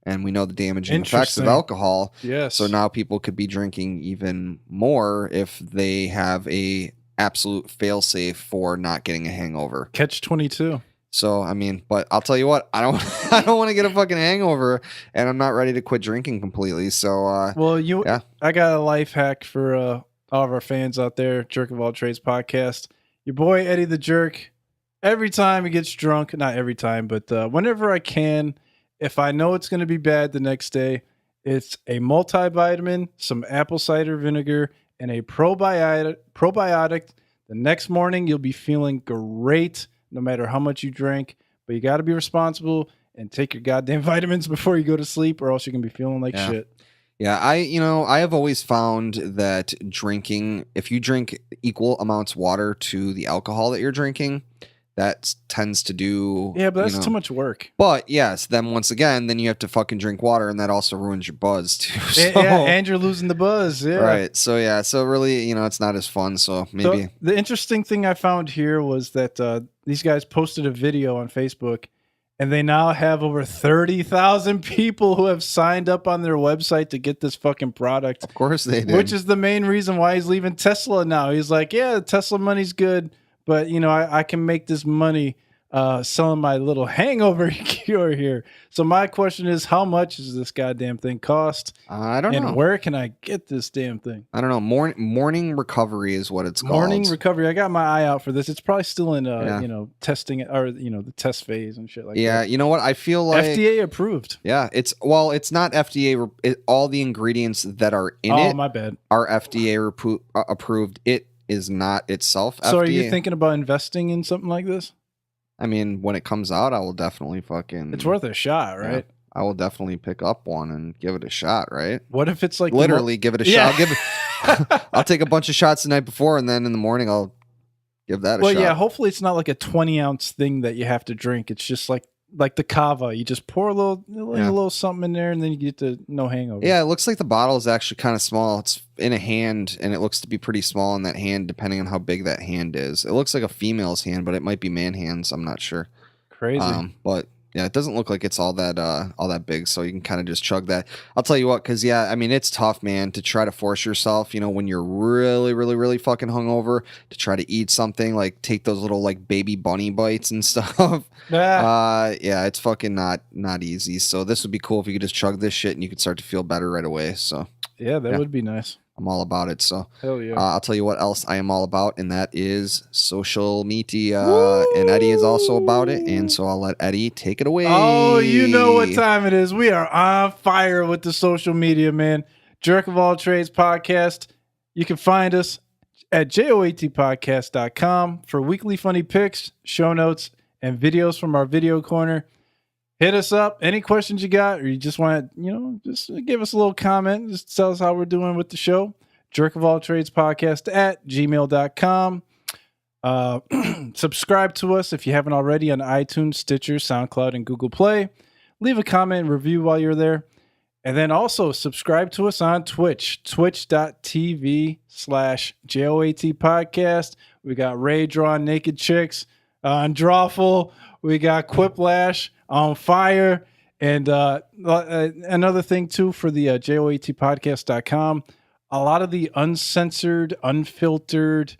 And we know the damaging effects of alcohol. Yes. So now people could be drinking even more if they have a absolute fail-safe for not getting a hangover. Catch-22. So, but I'll tell you what, I don't want to get a fucking hangover, and I'm not ready to quit drinking completely. So, I got a life hack for all of our fans out there, Jerk of All Trades podcast. Your boy, EddieTheJerk, every time he gets drunk, not every time, but whenever I can, if I know it's going to be bad the next day, it's a multivitamin, some apple cider vinegar, and a probiotic. The next morning, you'll be feeling great no matter how much you drink. But you got to be responsible and take your goddamn vitamins before you go to sleep, or else you're going to be feeling like shit. Yeah, I have always found that drinking, if you drink equal amounts of water to the alcohol that you're drinking, that tends to do... Yeah, but that's too much work. But yes, then once again, then you have to fucking drink water, and that also ruins your buzz too. So. And you're losing the buzz. Yeah. Right. So really, it's not as fun. So maybe... So the interesting thing I found here was that these guys posted a video on Facebook, and they now have over 30,000 people who have signed up on their website to get this fucking product. Of course they did. Which is the main reason why he's leaving Tesla now. He's like, yeah, Tesla money's good, but, I can make this money selling my little hangover cure here. So my question is, how much does this goddamn thing cost? I don't know. And where can I get this damn thing? I don't know. Morning recovery is what it's called. Morning recovery. I got my eye out for this. It's probably still in, testing or, the test phase and shit like that. Yeah. You know what? I feel like FDA approved. Yeah. It's not FDA. All the ingredients that are in it my bad. Are FDA approved. It is not itself FDA. So are you thinking about investing in something like this? When it comes out, I will definitely fucking... It's worth a shot, right? I will definitely pick up one and give it a shot, right? What if it's like literally give it a shot? I'll take a bunch of shots the night before, and then in the morning I'll give that a shot. Well, yeah, hopefully it's not like a 20-ounce thing that you have to drink. It's just like the Kava. You just pour a little something in there, and then you get the no hangover. Yeah, it looks like the bottle is actually kind of small. It's in a hand, and it looks to be pretty small in that hand, depending on how big that hand is. It looks like a female's hand, but it might be man hands. I'm not sure. Crazy. But yeah, it doesn't look like it's all that big, so you can kind of just chug that. I'll tell you what, because yeah, I mean, it's tough, man, to try to force yourself, when you're really, really, really fucking hungover, to try to eat something, like take those little like baby bunny bites and stuff. Yeah, it's fucking not easy. So this would be cool if you could just chug this shit and you could start to feel better right away. So yeah, that would be nice. I'm all about it. So hell yeah. I'll tell you what else I am all about, and that is social media. And Eddie is also about it, and so I'll let Eddie take it away. Oh, you know what time it is. We are on fire with the social media, man. Jerk of All Trades Podcast. You can find us at JOATpodcast.com for weekly funny pics, show notes, and videos from our video corner. Hit us up. Any questions you got, or you just want to, just give us a little comment. Just tell us how we're doing with the show. Jerk of All Trades Podcast at gmail.com. Subscribe to us if you haven't already on iTunes, Stitcher, SoundCloud, and Google Play. Leave a comment and review while you're there. And then also subscribe to us on Twitch, twitch.tv/JOAT Podcast. We got Ray drawing naked chicks on Drawful. We got Quiplash on fire. And another thing, too, for the JOATpodcast.com, a lot of the uncensored, unfiltered,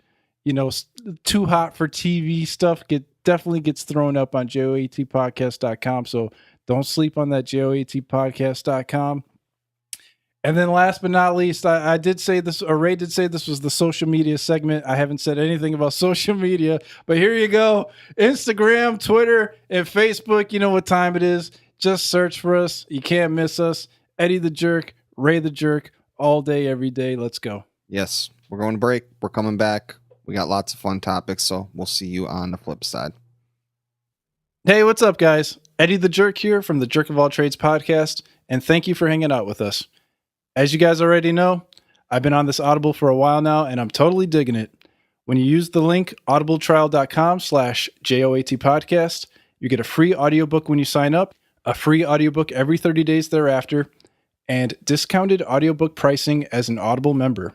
too hot for TV stuff definitely gets thrown up on JOATpodcast.com. So don't sleep on that JOATpodcast.com. And then last but not least, I did say this, or Ray did say this was the social media segment. I haven't said anything about social media, but here you go. Instagram, Twitter, and Facebook. You know what time it is. Just search for us. You can't miss us. Eddie the Jerk, Ray the Jerk, all day, every day. Let's go. Yes, we're going to break. We're coming back. We got lots of fun topics, so we'll see you on the flip side. Hey, what's up, guys? Eddie the Jerk here from the Jerk of All Trades podcast, and thank you for hanging out with us. As you guys already know, I've been on this Audible for a while now, and I'm totally digging it. When you use the link audibletrial.com/JOAT podcast, you get a free audiobook when you sign up, a free audiobook every 30 days thereafter, and discounted audiobook pricing as an Audible member.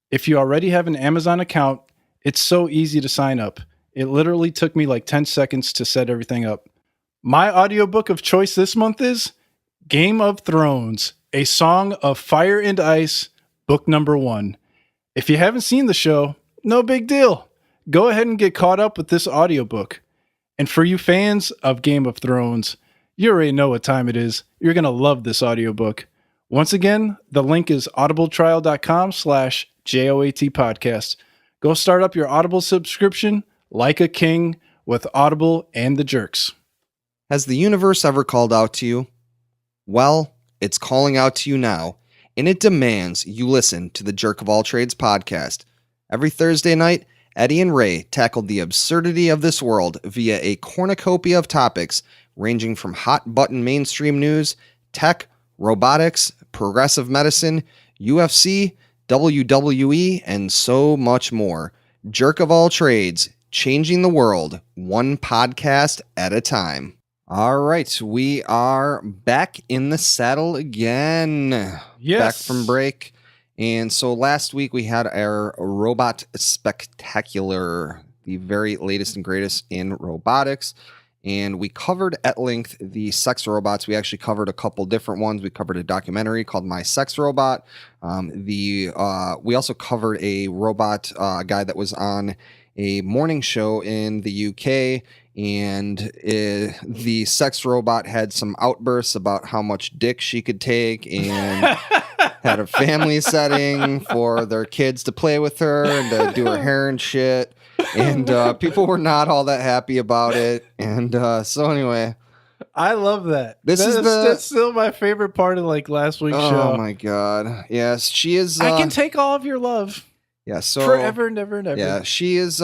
If you already have an Amazon account, it's so easy to sign up. It literally took me like 10 seconds to set everything up. My audiobook of choice this month is Game of Thrones, A Song of Fire and Ice, book number 1. If you haven't seen the show, no big deal. Go ahead and get caught up with this audiobook. And for you fans of Game of Thrones, you already know what time it is. You're going to love this audiobook. Once again, the link is audibletrial.com/JOAT podcast. Go start up your Audible subscription like a king with Audible and the Jerks. Has the universe ever called out to you? Well, it's calling out to you now, and it demands you listen to the Jerk of All Trades podcast. Every Thursday night, Eddie and Ray tackled the absurdity of this world via a cornucopia of topics ranging from hot-button mainstream news, tech, robotics, progressive medicine, UFC, WWE, and so much more. Jerk of All Trades, changing the world, one podcast at a time. All right, we are back in the saddle again. Yes. Back from break. And so last week we had our Robot Spectacular, the very latest and greatest in robotics. And we covered at length the sex robots. We actually covered a couple different ones. We covered a documentary called My Sex Robot. We also covered a robot guy that was on a morning show in the UK, and the sex robot had some outbursts about how much dick she could take, and had a family setting for their kids to play with her and to do her hair and shit. And people were not all that happy about it. And so anyway, I love that. That's still my favorite part of like last week's show. Oh my god! Yes, she is. I can take all of your love. Yeah, so forever and ever and ever. Yeah, she is.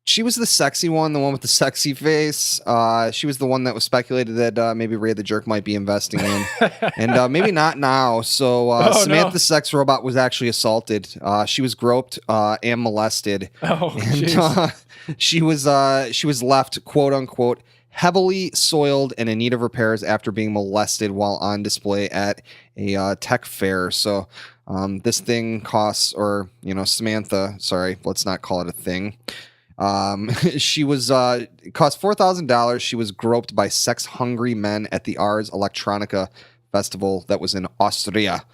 She was the sexy one, the one with the sexy face. She was the one that was speculated that maybe Ray the Jerk might be investing in, and maybe not now. So Samantha, the sex robot, was actually assaulted. She was groped and molested, and she was left, quote unquote, heavily soiled and in need of repairs after being molested while on display at a tech fair. So this thing costs, or Samantha. Sorry, let's not call it a thing. She was, it cost $4,000. She was groped by sex-hungry men at the Ars Electronica festival that was in Austria.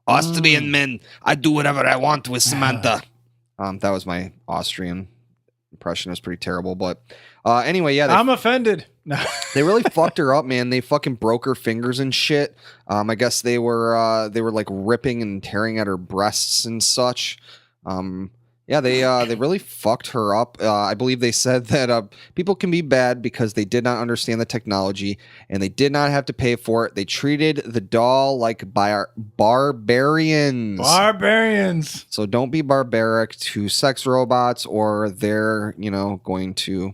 Austrian men, I do whatever I want with Samantha. That was my Austrian impression. It was pretty terrible, but anyway, yeah. I'm offended. They really fucked her up, man. They fucking broke her fingers and shit. I guess they were like ripping and tearing at her breasts and such. Yeah, they really fucked her up. I believe they said that people can be bad because they did not understand the technology and they did not have to pay for it. They treated the doll like barbarians. Barbarians. So don't be barbaric to sex robots, or they're going to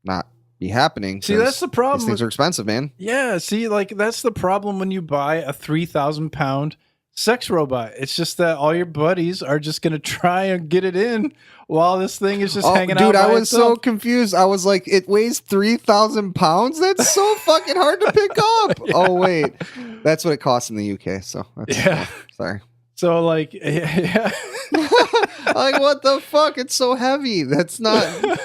not be happening. See, that's the problem. These things are expensive, man. Yeah, see, like that's the problem when you buy a 3,000-pound sex robot. It's just that all your buddies are just gonna try and get it in while this thing is just hanging out. Dude, I was itself. so confused. I was like, it weighs 3,000 pounds? That's so fucking hard to pick up. Yeah. Oh wait, that's what it costs in the UK. So that's, sorry. So like, yeah. Like what the fuck? It's so heavy. That's not.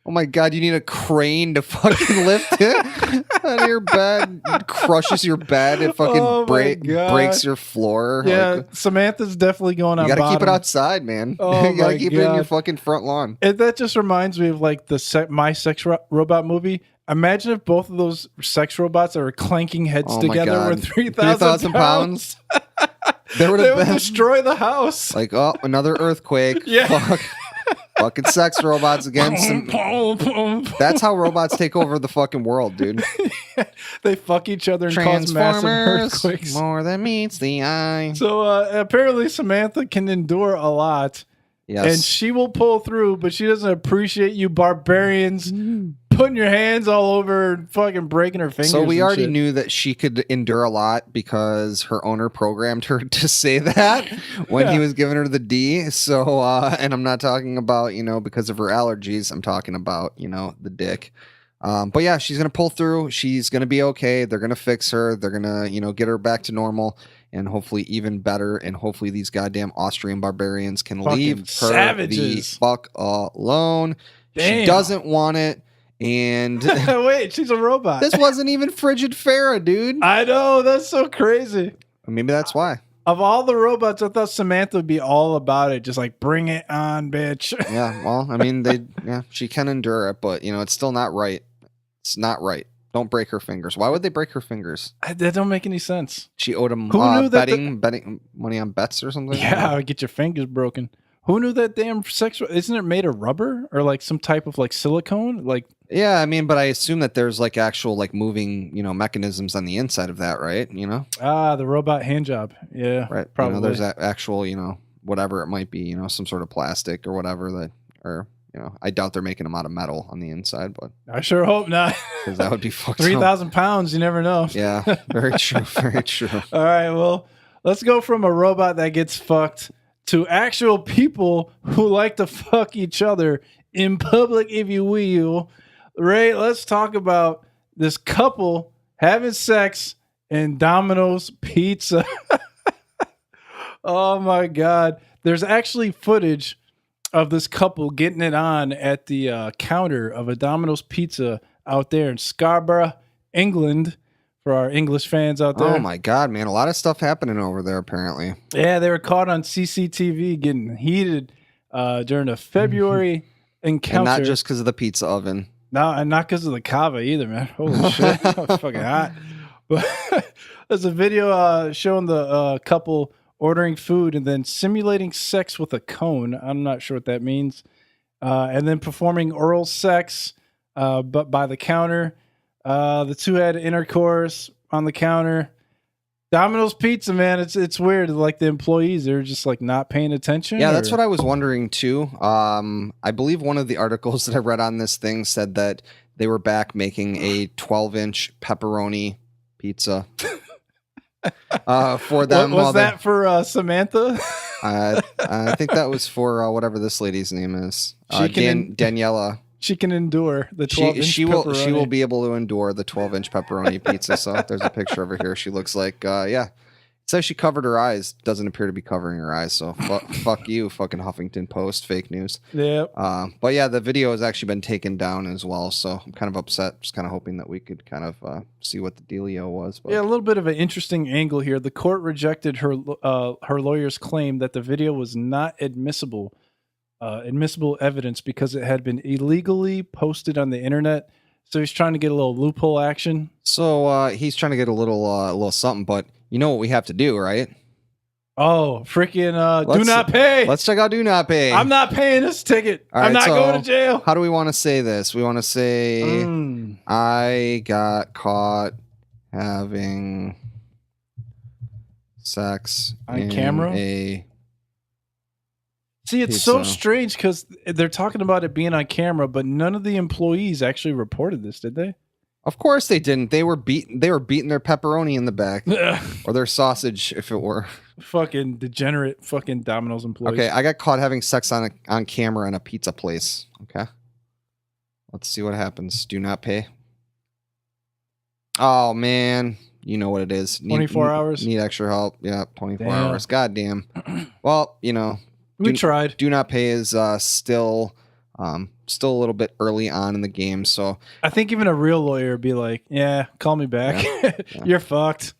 Oh my god, you need a crane to fucking lift it out of your bed. It crushes your bed. It fucking breaks your floor. Yeah, like, Samantha's definitely going on. You gotta keep it outside, man. Oh you gotta keep it in your fucking front lawn. That just reminds me of like the My Sex Robot movie. Imagine if both of those sex robots that were clanking heads together were 3,000 pounds. They would destroy the house. Like, oh, another earthquake. Yeah. Fuck. Fucking sex robots against That's how robots take over the fucking world, dude. They fuck each other and cause massive earthquakes. More than meets the eye. So apparently Samantha can endure a lot. Yes. And she will pull through, but she doesn't appreciate you barbarians putting your hands all over her and fucking breaking her fingers. So we already knew that she could endure a lot because her owner programmed her to say that when he was giving her the D. So, and I'm not talking about, because of her allergies. I'm talking about, the dick. But yeah, she's going to pull through. She's going to be okay. They're going to fix her. They're going to, get her back to normal and hopefully even better. And hopefully these goddamn Austrian barbarians can leave her the fuck alone. Damn. She doesn't want it. And wait, she's a robot. This wasn't even Frigid Farah, dude. I know. That's so crazy. Maybe that's why. Of all the robots, I thought Samantha would be all about it. Just like, bring it on, bitch. Yeah, well, I mean, she can endure it, but, it's still not right. It's not right. Don't break her fingers. Why would they break her fingers? That don't make any sense. She owed him betting money on bets or something? Yeah, get your fingers broken. Who knew that damn sex? Isn't it made of rubber or like some type of like silicone? Like, yeah, I mean, but I assume that there's like actual like moving, mechanisms on the inside of that, right? The robot hand job. Yeah, right. Probably there's that actual, whatever it might be, some sort of plastic or whatever that, or I doubt they're making them out of metal on the inside, but I sure hope not. Because that would be fucked. 3,000 pounds. You never know. Yeah, very true. Very true. All right, well, let's go from a robot that gets fucked to actual people who like to fuck each other in public, if you will. Ray, let's talk about this couple having sex in Domino's Pizza. Oh my God. There's actually footage of this couple getting it on at the counter of a Domino's Pizza out there in Scarborough, England. For our English fans out there. Oh my God, man. A lot of stuff happening over there, apparently. Yeah, they were caught on CCTV getting heated during a February encounter. And not just because of the pizza oven. No, and not because of the Kava either, man. Holy shit. That was fucking hot. But there's a video showing the couple ordering food and then simulating sex with a cone. I'm not sure what that means. And then performing oral sex, but by the counter. The two had intercourse on the counter. Domino's Pizza, man, it's weird. Like the employees, they're just like not paying attention. Yeah, that's what I was wondering too. I believe one of the articles that I read on this thing said that they were back making a 12-inch pepperoni pizza for them. Was that for Samantha? I think that was for whatever this lady's name is. Daniela. She can endure the 12-inch she pepperoni. She will be able to endure the 12-inch pepperoni pizza. So there's a picture over here. She looks like, yeah. It says she covered her eyes. Doesn't appear to be covering her eyes. So fuck you, fucking Huffington Post, fake news. Yep. But yeah, the video has actually been taken down as well. So I'm kind of upset. Just kind of hoping that we could kind of see what the dealio was. But. Yeah, a little bit of an interesting angle here. The court rejected her lawyer's claim that the video was not admissible evidence because it had been illegally posted on the internet. So he's trying to get a little loophole action. So he's trying to get a little something, but you know what we have to do, right? Oh, freaking do not pay. Let's check out do not pay. I'm not paying this ticket. All I'm right, not going to jail. How do we want to say this? We want to say I got caught having sex on camera. See, it's so strange because they're talking about it being on camera, but none of the employees actually reported this, did they? Of course they didn't. They were beating their pepperoni in the back, or their sausage, if it were. Fucking degenerate, fucking Domino's employees. Okay, I got caught having sex on camera in a pizza place. Okay, let's see what happens. Do not pay. Oh man, you know what it is. 24 hours. Need extra help. Yeah, 24 hours. God damn. Well, you know. We tried. Do not pay is still a little bit early on in the game. So I think even a real lawyer would be like, yeah, call me back. Yeah. You're fucked.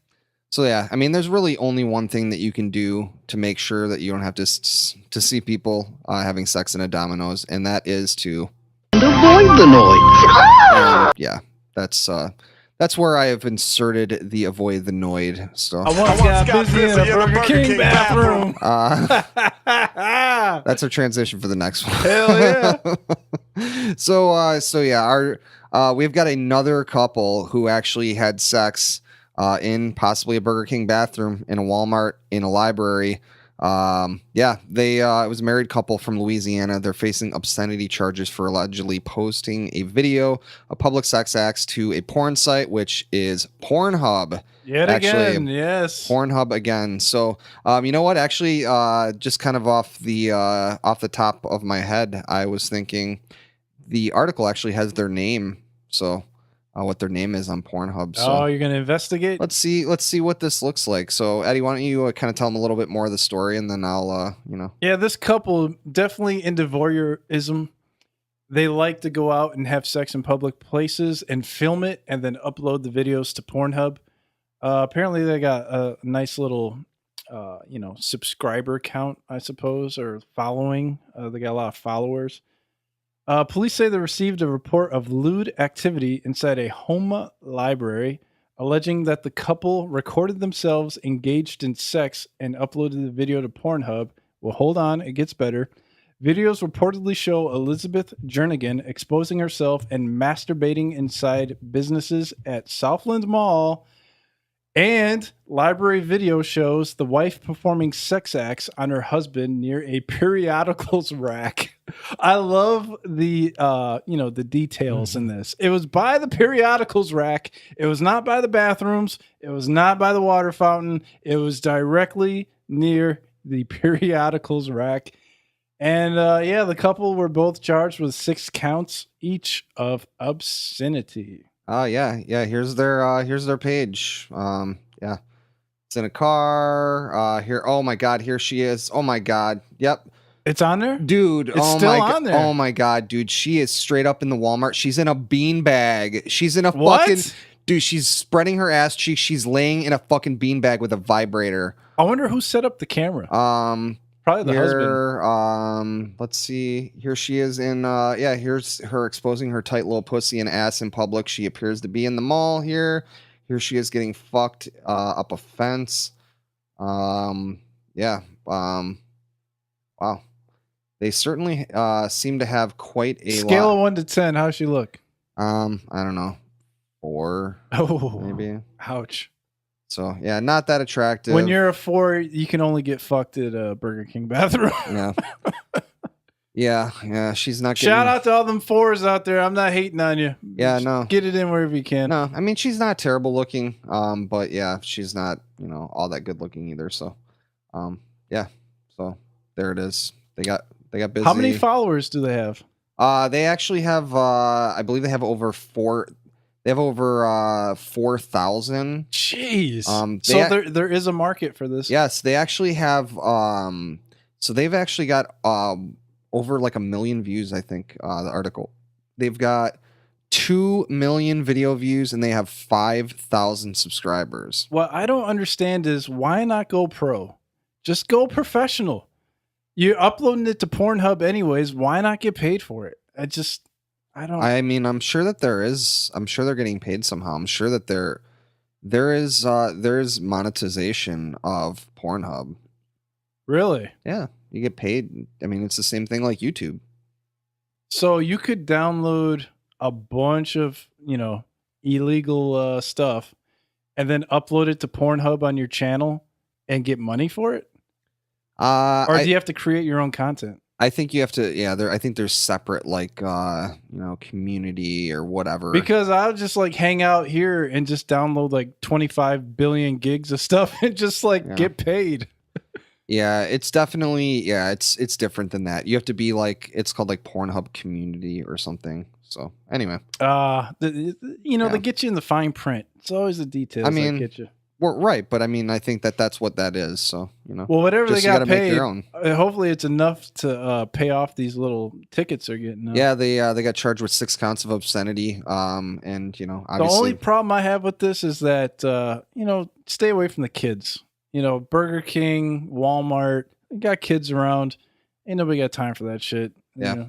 So yeah, I mean, there's really only one thing that you can do to make sure that you don't have to see people having sex in a Domino's, and that is to avoid the noise. Yeah, that's where I have inserted the avoid the noid. So I once got busy in a Burger King bathroom. That's our transition for the next one. Hell yeah. So yeah, we've got another couple who actually had sex in possibly a Burger King bathroom, in a Walmart, in a library. It was a married couple from Louisiana. They're facing obscenity charges for allegedly posting a video of public sex acts to a porn site, which is Pornhub. Again, yes. Pornhub again. So, you know what? Actually, just kind of off the top of my head, I was thinking the article actually has their name. So, what their name is on Pornhub. So you're gonna investigate? Let's see what this looks like. So Eddie, why don't you kind of tell them a little bit more of the story, and then I'll Yeah, this couple definitely into voyeurism. They like to go out and have sex in public places and film it and then upload the videos to Pornhub. Apparently they got a nice little subscriber count, I suppose, or following. They got a lot of followers. Police say they received a report of lewd activity inside a Homa library, alleging that the couple recorded themselves engaged in sex and uploaded the video to Pornhub. Well, hold on, it gets better. Videos reportedly show Elizabeth Jernigan exposing herself and masturbating inside businesses at Southland Mall. And library video shows the wife performing sex acts on her husband near a periodicals rack. I love the details in this. It was by the periodicals rack. It was not by the bathrooms. It was not by the water fountain. It was directly near the periodicals rack. And the couple were both charged with 6 counts each of obscenity. Oh yeah. Here's their page. It's in a car. Here. Oh my God. Here she is. Oh my God. Yep. It's on there, dude. It's still on there. Oh my God, dude. She is straight up in the Walmart. She's in a beanbag. She's in a what? fucking dude. She's spreading her ass cheeks. She's laying in a fucking beanbag with a vibrator. I wonder who set up the camera. Probably the husband. Let's see. Here she is in here's her exposing her tight little pussy and ass in public. She appears to be in the mall here. Here she is getting fucked up a fence. Wow. They certainly seem to have quite a scale lot. of 1 to 10. How's she look? I don't know. 4. Oh, maybe. Ouch. So yeah, not that attractive. When you're a 4, you can only get fucked at a Burger King bathroom. Yeah. She's not getting... Shout out to all them 4s out there. I'm not hating on you. Yeah, Just no. get it in wherever you can. No, I mean, she's not terrible looking. But yeah, she's not, all that good looking either. So, yeah. So there it is. They got busy. How many followers do they have? They actually have, I believe they have over 4,000. Jeez. So there is a market for this. Yes, they actually have, so they've actually got, over like 1 million views, I think, the article. They've got 2 million video views and they have 5,000 subscribers. What I don't understand is why not go pro? Just go professional. You're uploading it to Pornhub anyways. Why not get paid for it? I mean, I'm sure that I'm sure they're getting paid somehow. I'm sure that there is monetization of Pornhub. Really? Yeah. You get paid. I mean, it's the same thing like YouTube. So you could download a bunch of, illegal stuff and then upload it to Pornhub on your channel and get money for it? Or do you have to create your own content? I think you have to, I think there's separate community or whatever. Because I'll just hang out here and just download 25 billion gigs of stuff and just get paid. Yeah, it's definitely, it's different than that. You have to be it's called Pornhub community or something. So anyway, they get you in the fine print. It's always the details. I mean, that get you. Well, right, but I mean, I think that's what that is. So Well, whatever they got paid, your own. Hopefully it's enough to pay off these little tickets they're getting. Yeah, they got charged with 6 counts of obscenity. And obviously, the only problem I have with this is that stay away from the kids. Burger King, Walmart, they got kids around. Ain't nobody got time for that shit. Yeah.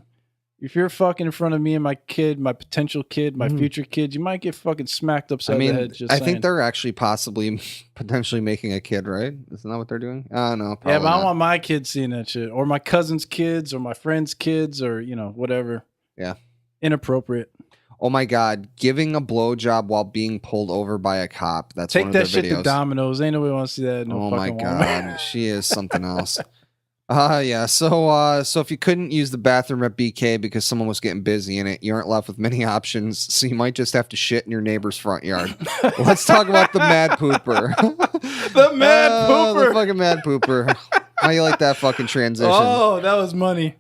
If you're fucking in front of me and my kid, my potential kid, my future kid, you might get fucking smacked upside the head. I think they're actually potentially making a kid, right? Isn't that what they're doing? No, yeah, but I don't want my kids seeing that shit, or my cousin's kids, or my friend's kids, or whatever. Yeah, inappropriate. Oh my God, giving a blowjob while being pulled over by a cop. That's take one of that their shit videos. to Domino's. Ain't nobody want to see that. Oh my God, she is something else. Yeah. So if you couldn't use the bathroom at BK because someone was getting busy in it, you aren't left with many options. So you might just have to shit in your neighbor's front yard. Let's talk about the mad pooper. The mad pooper. The fucking mad pooper. How you like that fucking transition? Oh, that was money.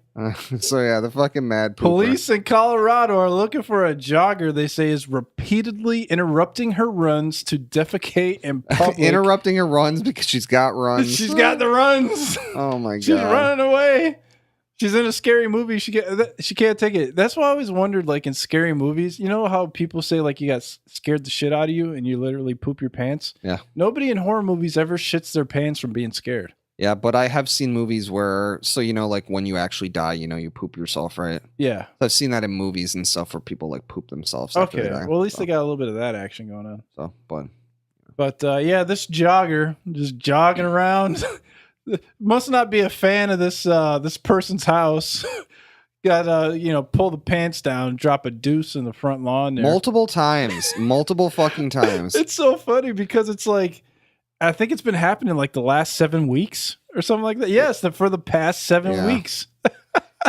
So yeah, the fucking mad pooper. Police in Colorado are looking for a jogger they say is repeatedly interrupting her runs to defecate in public. Interrupting her runs because she's got runs. She's got the runs. Oh my God. She's running away. She's in a scary movie. She can't take it. That's why I always wondered, in scary movies, you know how people say you got scared the shit out of you and you literally poop your pants? Yeah. Nobody in horror movies ever shits their pants from being scared. Yeah, but I have seen movies where, when you actually die, you poop yourself, right? Yeah. I've seen that in movies and stuff where people poop themselves. Okay. Well, at least they got a little bit of that action going on. So, But this jogger just jogging around must not be a fan of this person's house. Got pull the pants down, drop a deuce in the front lawn there. Multiple fucking times. It's so funny because it's I think it's been happening the last 7 weeks or something like that. Yes, for the past 7 weeks.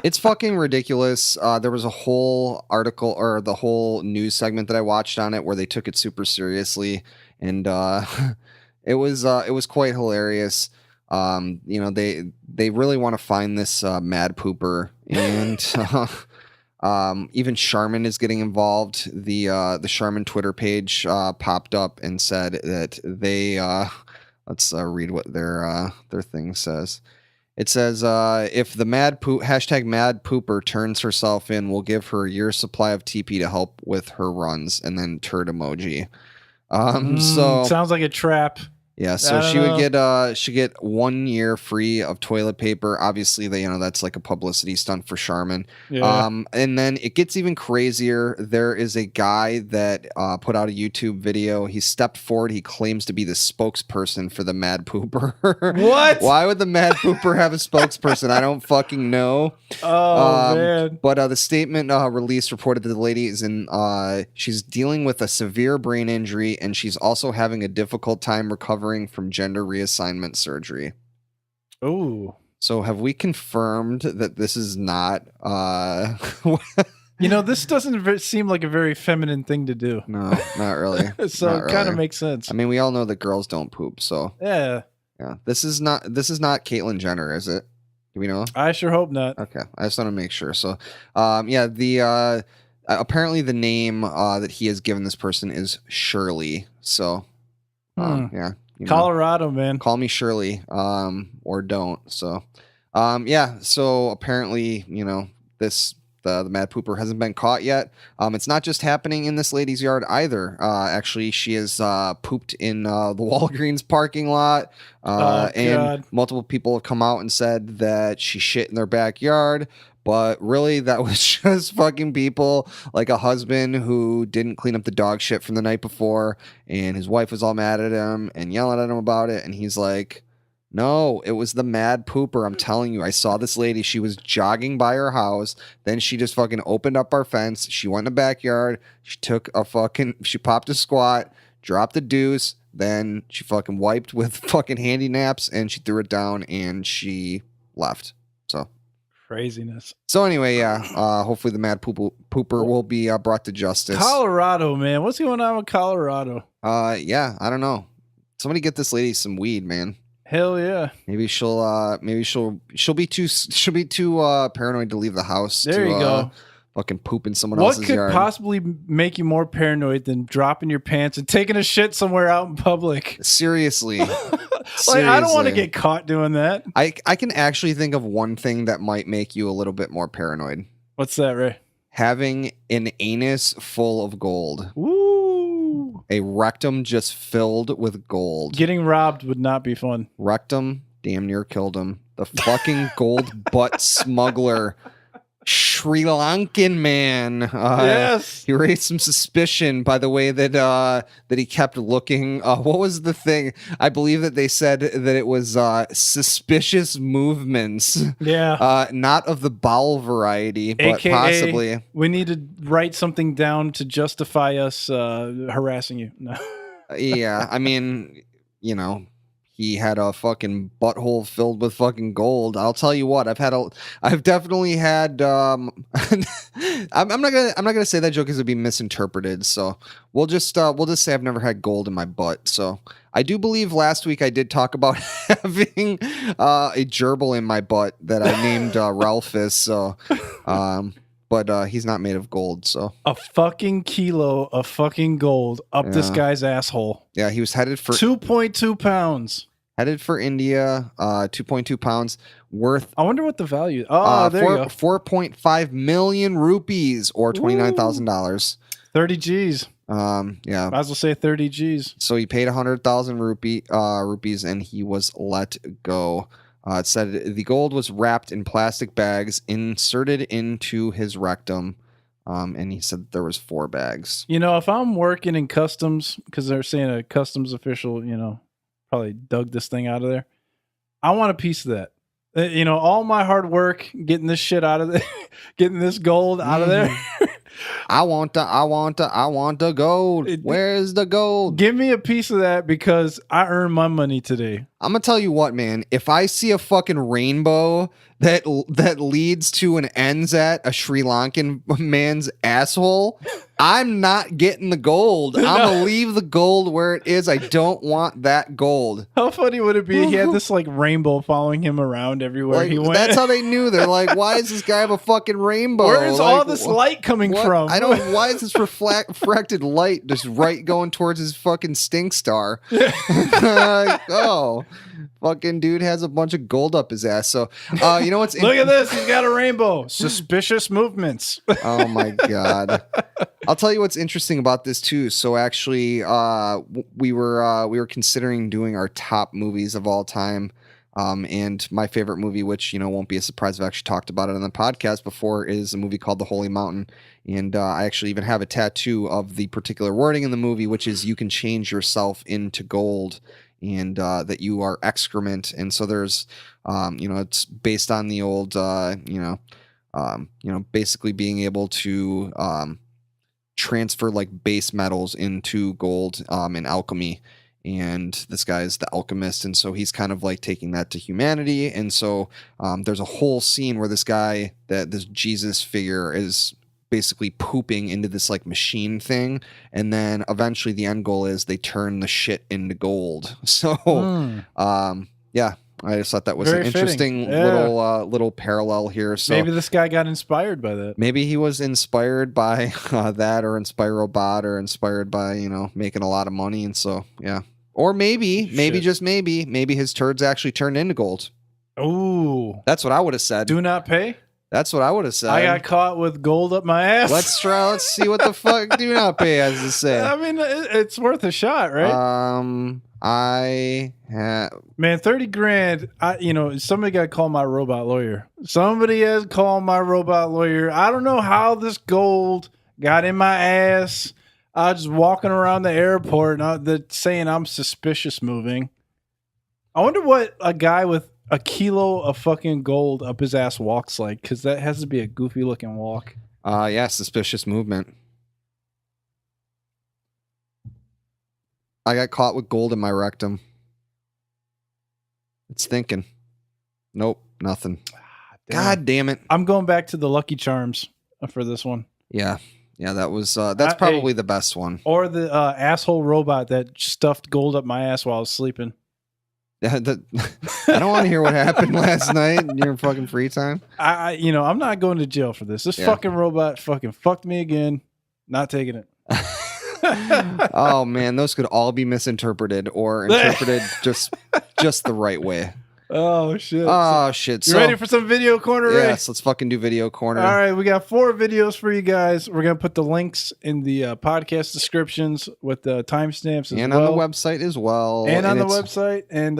It's fucking ridiculous. There was a whole article or the whole news segment that I watched on it where they took it super seriously, and it was quite hilarious. They really want to find this mad pooper, and even Charmin is getting involved. The Charmin Twitter page popped up and said that they let's read what their thing says. It says if the mad pooper turns herself in, we'll give her a year's supply of TP to help with her runs, and then turd emoji. So sounds like a trap. Yeah, so she get 1 year free of toilet paper. Obviously, that's like a publicity stunt for Charmin. Yeah. And then it gets even crazier. There is a guy that put out a YouTube video. He stepped forward. He claims to be the spokesperson for the Mad Pooper. What? Why would the Mad Pooper have a spokesperson? I don't fucking know. Oh man! But the statement released reported that the lady is she's dealing with a severe brain injury, and she's also having a difficult time recovering from gender reassignment surgery. Oh. So have we confirmed that this is not this doesn't seem like a very feminine thing to do. No, not really. So it kind of makes sense. I mean, we all know that girls don't poop, so yeah. This is not Caitlyn Jenner, is it? Do we know? I sure hope not. Okay. I just want to make sure. So the apparently the name that he has given this person is Shirley. So Colorado, man. Call me Shirley, or don't. So, so apparently, the Mad Pooper hasn't been caught yet. It's not just happening in this lady's yard either. Actually, she has pooped in the Walgreens parking lot, and multiple people have come out and said that she shit in their backyard. But really, that was just fucking people, like a husband who didn't clean up the dog shit from the night before, and his wife was all mad at him and yelling at him about it, and he's like, no, it was the Mad Pooper. I'm telling you, I saw this lady. She was jogging by her house. Then she just fucking opened up our fence. She went in the backyard. She popped a squat, dropped a deuce. Then she fucking wiped with fucking handy naps, and she threw it down, and she left. So. Craziness. So anyway, hopefully the Mad Pooper will be brought to justice. Colorado, man. What's going on with Colorado? I don't know. Somebody get this lady some weed, man. Hell yeah. Maybe she'll be too paranoid to leave the house. There you go. Fucking poop in someone else's yard. What could possibly make you more paranoid than dropping your pants and taking a shit somewhere out in public? Seriously. I don't want to get caught doing that. I can actually think of one thing that might make you a little bit more paranoid. What's that, Ray? Having an anus full of gold. Woo! A rectum just filled with gold. Getting robbed would not be fun. Rectum damn near killed him. The fucking gold butt smuggler. Sri Lankan man. Yes. He raised some suspicion by the way that he kept looking. What was the thing? I believe that they said that it was suspicious movements. Yeah. Not of the bowel variety, but AKA, possibly. We need to write something down to justify us harassing you. No. Yeah. I mean, he had a fucking butthole filled with fucking gold. I'll tell you what, I've definitely had, I'm not gonna say that joke is to be misinterpreted. So we'll just say I've never had gold in my butt. So I do believe last week I did talk about having, a gerbil in my butt that I named, Ralphus. So, but he's not made of gold, so. A fucking kilo of fucking gold up this guy's asshole. Yeah, he was headed for 2.2 pounds. Headed for India, 2.2 pounds worth. I wonder what the value. Oh, there you go. 4.5 million rupees or $29,000. 30 G's. Yeah. Might as well say 30 G's. So he paid 100,000 rupees and he was let go. It said the gold was wrapped in plastic bags inserted into his rectum. And he said there was 4 bags. If I'm working in customs, because they're saying a customs official, probably dug this thing out of there. I want a piece of that. All my hard work getting this shit out of there, getting this gold out of there. I want the gold. Where's the gold? Give me a piece of that because I earned my money today. I'm gonna tell you what, man. If I see a fucking rainbow that leads to and ends at a Sri Lankan man's asshole, I'm not getting the gold. I'm gonna leave the gold where it is. I don't want that gold. How funny would it be? He had this like rainbow following him around everywhere he went. That's how they knew. They're like, why does this guy have a fucking rainbow? Where is all this light coming from? I don't. Why is this refracted light just going towards his fucking stink star? Fucking dude has a bunch of gold up his ass. So, you know what's? Look at this. He's got a rainbow. Suspicious movements. Oh my god. I'll tell you what's interesting about this too. So actually, we were considering doing our top movies of all time. And my favorite movie, which, won't be a surprise, I've actually talked about it on the podcast before, is a movie called The Holy Mountain. And I actually even have a tattoo of the particular wording in the movie, which is you can change yourself into gold, and that you are excrement. And so there's, it's based on the old, basically being able to transfer like base metals into gold in alchemy. And this guy is the alchemist, and so he's kind of like taking that to humanity. And so there's a whole scene where this Jesus figure is basically pooping into this like machine thing, and then eventually the end goal is they turn the shit into gold. So yeah, I just thought that was Very an interesting little parallel here. So maybe this guy got inspired by that. Maybe he was inspired by that, or Inspirobot, or inspired by making a lot of money. And so yeah. Or maybe just maybe his turds actually turned into gold. Ooh. That's what I would have said. Do not pay? That's what I would have said. I got caught with gold up my ass. Let's see what the fuck do not pay has to say. I mean, it's worth a shot, right? Man, 30 grand. Somebody got to call my robot lawyer. Somebody has called my robot lawyer. I don't know how this gold got in my ass. I was just walking around the airport saying I'm suspicious moving. I wonder what a guy with a kilo of fucking gold up his ass walks like, because that has to be a goofy looking walk. Yeah, suspicious movement. I got caught with gold in my rectum. It's thinking. Nope, nothing. God damn it. I'm going back to the Lucky Charms for this one. Yeah. Yeah, that was that's probably the best one. Or the asshole robot that stuffed gold up my ass while I was sleeping. I don't want to hear what happened last night in your fucking free time. I'm not going to jail for this. This fucking robot fucking fucked me again. Not taking it. Oh man, those could all be misinterpreted or interpreted just the right way. Oh shit. Oh shit. You ready for some video corner, Ray? Yes, let's fucking do video corner. All right, we got 4 videos for you guys. We're going to put the links in the podcast descriptions with the timestamps and on the website as well. And on the website. And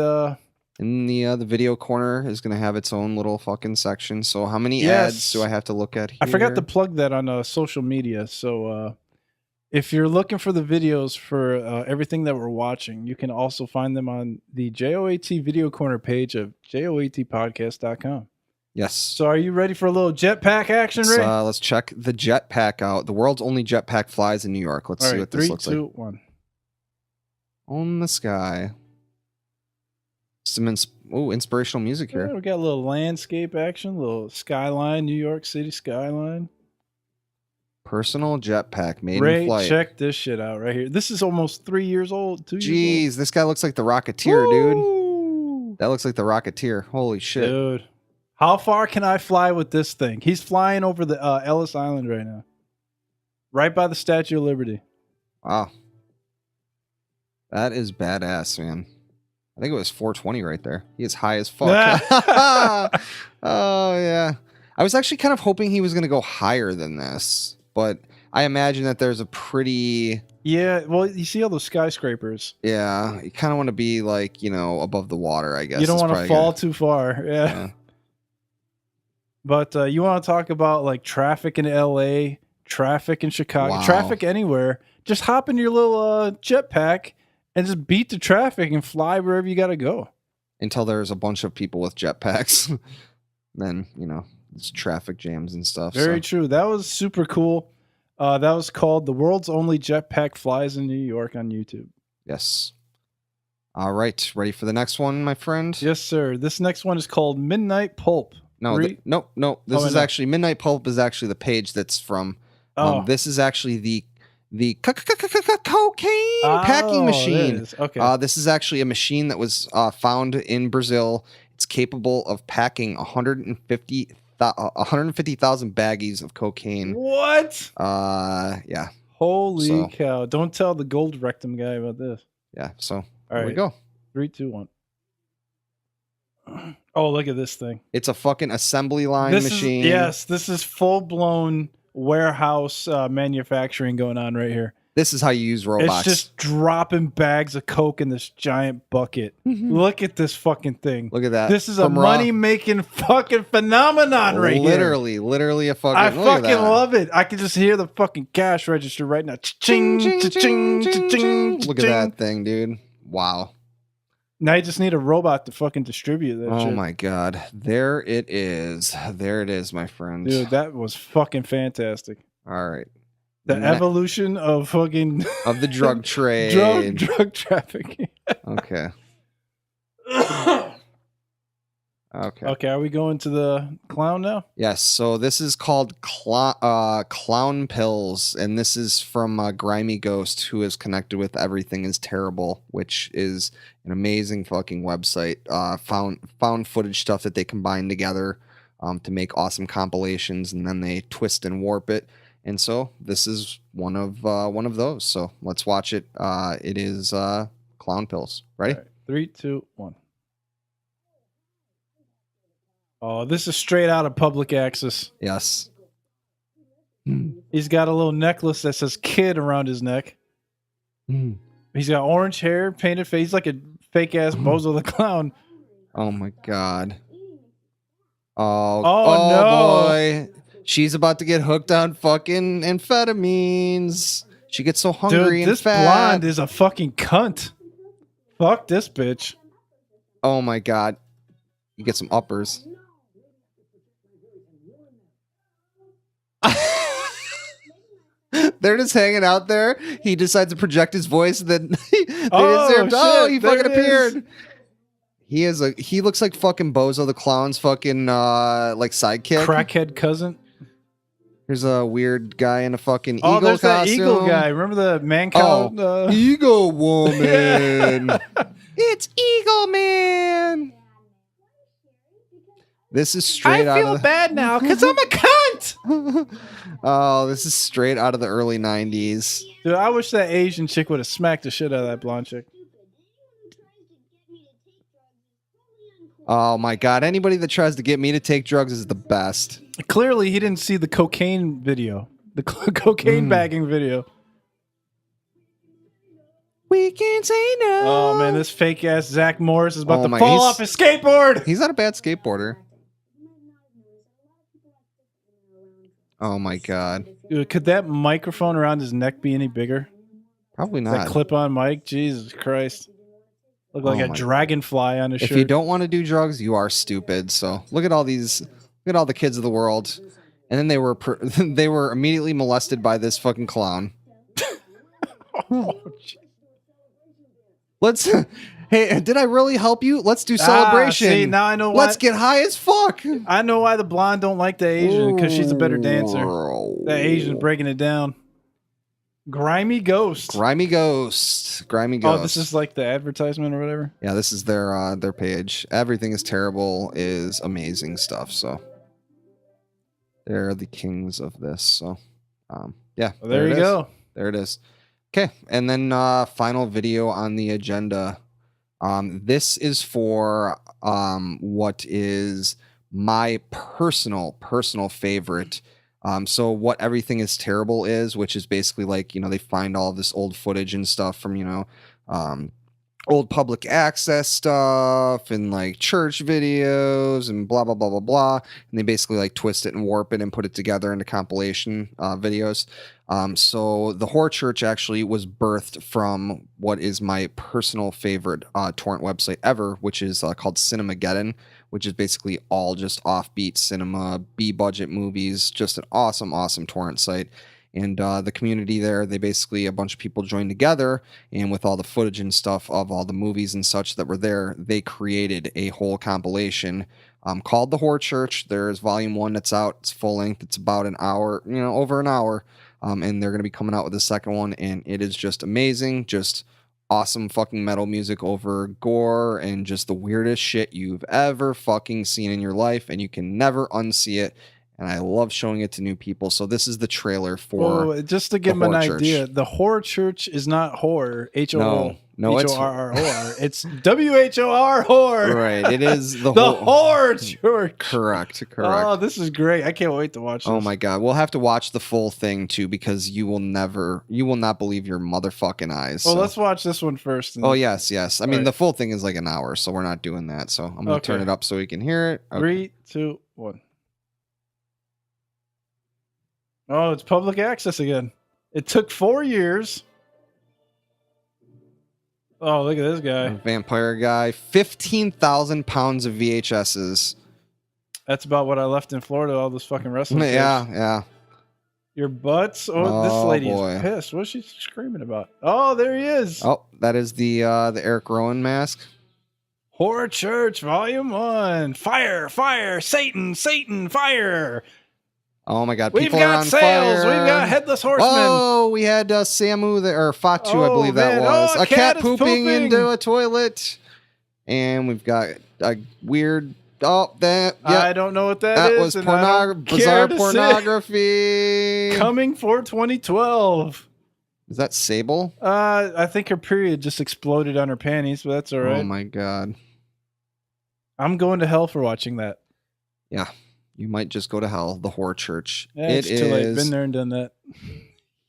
in the video corner is going to have its own little fucking section. So how many ads do I have to look at here? I forgot to plug that on social media. So if you're looking for the videos for everything that we're watching, you can also find them on the JOAT Video Corner page of JOATpodcast.com. Yes. So are you ready for a little jetpack action, Ray? Let's check the jetpack out. The world's only jetpack flies in New York. Let's see what this looks like. 3, 2, 1. On the sky. Some inspirational music here. Yeah, we got a little landscape action, a little skyline, New York City skyline. Personal jetpack made in flight. Check this shit out right here. This is almost 3 years old. 2 years old. Jeez, this guy looks like the Rocketeer, dude. That looks like the Rocketeer. Holy shit. Dude. How far can I fly with this thing? He's flying over the Ellis Island right now. Right by the Statue of Liberty. Wow. That is badass, man. I think it was 420 right there. He is high as fuck. Oh, yeah. I was actually kind of hoping he was going to go higher than this. But I imagine that there's a pretty... Yeah, well, you see all those skyscrapers. Yeah, you kind of want to be like, above the water, I guess. You don't want to fall too far. Yeah. But you want to talk about like traffic in LA, traffic in Chicago, traffic anywhere. Just hop in your little jetpack and just beat the traffic and fly wherever you got to go. Until there's a bunch of people with jetpacks. Then, it's traffic jams and stuff. Very true. That was super cool. That was called The World's Only Jetpack Flies in New York on YouTube. Yes. All right. Ready for the next one, my friend? Yes, sir. This next one is called Midnight Pulp. No. This is actually Midnight Pulp is actually the page that's from. This is actually the cocaine packing machine. Okay. This is actually a machine that was found in Brazil. It's capable of packing 150,000 baggies of cocaine. What? Yeah. Holy cow. Don't tell the gold rectum guy about this. Yeah, so all there right. we go. 3, 2, 1. Oh, look at this thing. It's a fucking assembly line machine. This is full-blown warehouse manufacturing going on right here. This is how you use robots. It's just dropping bags of Coke in this giant bucket. Look at this fucking thing. Look at that. This is a money-making fucking phenomenon right here. Literally a fucking... I fucking love it. I can just hear the fucking cash register right now. Ching, ching, ching, ching, ching. Look at that thing, dude. Wow. Now you just need a robot to fucking distribute that shit. Oh my god. There it is. There it is, my friend. Dude, that was fucking fantastic. All right. The evolution of fucking... of the drug trade. Drug trafficking. Okay. Okay, are we going to the clown now? Yes, so this is called Clown Pills, and this is from Grimy Ghost, who is connected with Everything is Terrible, which is an amazing fucking website. Found footage stuff that they combine together to make awesome compilations, and then they twist and warp it. And so this is one of those. So let's watch it. It is Clown Pills. Ready? Right, 3, 2, 1. Oh, this is straight out of Public Access. Yes. He's got a little necklace that says "Kid" around his neck. He's got orange hair, painted face, like a fake ass Bozo the Clown. Oh my god. Oh no. Boy. She's about to get hooked on fucking amphetamines. She gets so hungry and this fat. blonde is a fucking cunt. Fuck this bitch. Oh my god. You get some uppers. They're just hanging out there. He decides to project his voice, and then he fucking appeared. He looks like fucking Bozo the Clown's fucking like sidekick. Crackhead cousin. Here's a weird guy in a fucking eagle there's costume. That eagle guy. Remember the man cow? Eagle woman. It's Eagle Man. This is straight out of... I feel bad now because I'm a cunt. Oh, this is straight out of the early 90s. Dude, I wish that Asian chick would have smacked the shit out of that blonde chick. Oh my god, anybody that tries to get me to take drugs is the best. Clearly, he didn't see the cocaine video. The cocaine bagging video. We can say no. Oh man, this fake ass Zach Morris is about to fall off his skateboard. He's not a bad skateboarder. Oh my god. Dude, could that microphone around his neck be any bigger? Probably not. That clip-on mic? Jesus Christ. Look like a dragonfly on his shirt. If you don't want to do drugs, you are stupid. So look at all these, look at all the kids of the world. And then they were immediately molested by this fucking clown. Let's... Hey, did I really help you? Let's do celebration. See, now I know why. Let's get high as fuck. I know why the blonde don't like the Asian, because she's a better dancer. That Asian's breaking it down. Grimy Ghost. Grimy Ghost. Grimy Ghost. Oh, this is like the advertisement or whatever? Yeah, this is their page. Everything is Terrible is amazing stuff. So they're the kings of this. So yeah. Well, there you go. There it is. Okay, and then final video on the agenda. This is for what is my personal favorite. So what Everything is Terrible is, which is basically like, you know, they find all this old footage and stuff from, you know, old public access stuff and like church videos and blah, blah, blah, blah, blah. And they basically like twist it and warp it and put it together into compilation videos. So the Horror Church actually was birthed from what is my personal favorite torrent website ever, which is called Cinemageddon, which is basically all just offbeat cinema, B-budget movies, just an awesome torrent site. And the community there, they basically, a bunch of people joined together, and with all the footage and stuff of all the movies and such that were there, they created a whole compilation called The Horror Church. There's volume 1 that's out. It's full length. It's about an hour, you know, over an hour. And they're going to be coming out with the second one, and it is just amazing. Just awesome fucking metal music over gore and just the weirdest shit you've ever fucking seen in your life, and you can never unsee it. And I love showing it to new people. So this is the trailer for... just to give them an idea, the Horror Church is not horror, H-O-O. No, it's H-O-R-R-O-R. It's W-H-O-R-R. right. It is the whore church. Correct. Oh, this is great. I can't wait to watch this. Oh my God. We'll have to watch the full thing too, because you will not believe your motherfucking eyes. Well, let's watch this one first. Oh, yes. I mean, the full thing is like an hour, so we're not doing that. So I'm going to turn it up so we can hear it. Okay. 3, 2, 1. Oh, it's public access again. It took 4 years. Oh, look at this guy. Vampire guy. 15,000 pounds of VHSs. That's about what I left in Florida, all this fucking wrestling. Yeah. Your butts? Oh, this lady is pissed. What's she screaming about? Oh, there he is. Oh, that is the Eric Rowan mask. Horror Church, Volume 1. Fire, fire, Satan, Satan, fire. Oh my God! We've got sails. We've got headless horsemen. Oh, we had Samu or Fatu, I believe that was a cat pooping into a toilet, and we've got a weird. Oh, that yeah. I don't know what that is. That was bizarre pornography. Coming for 2012. Is that Sable? I think her period just exploded on her panties, but that's all right. Oh my God! I'm going to hell for watching that. Yeah. You might just go to hell. The Horror Church. Yeah, it's too late. Been there and done that.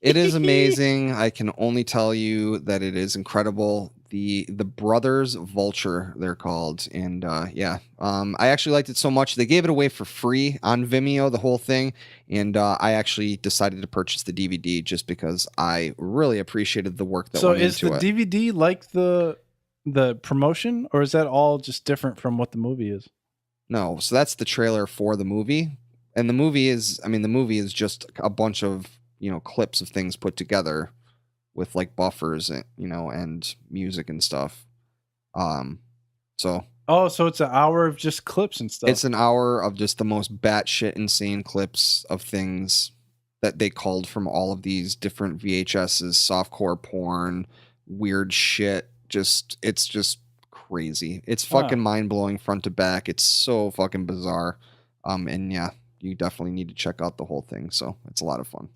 It is amazing. I can only tell you that it is incredible. The Brothers Vulture, they're called, and I actually liked it so much they gave it away for free on Vimeo, the whole thing, and I actually decided to purchase the DVD just because I really appreciated the work that went into it. So is the DVD like the promotion, or is that all just different from what the movie is? No, so that's the trailer for the movie, and the movie is just a bunch of clips of things put together with like buffers and and music and stuff. So it's an hour of just clips and stuff. It's an hour of just the most batshit insane clips of things that they culled from all of these different VHSs, softcore porn, weird shit. It's just crazy. It's fucking mind-blowing front to back. It's so fucking bizarre. And yeah, you definitely need to check out the whole thing. So it's a lot of fun.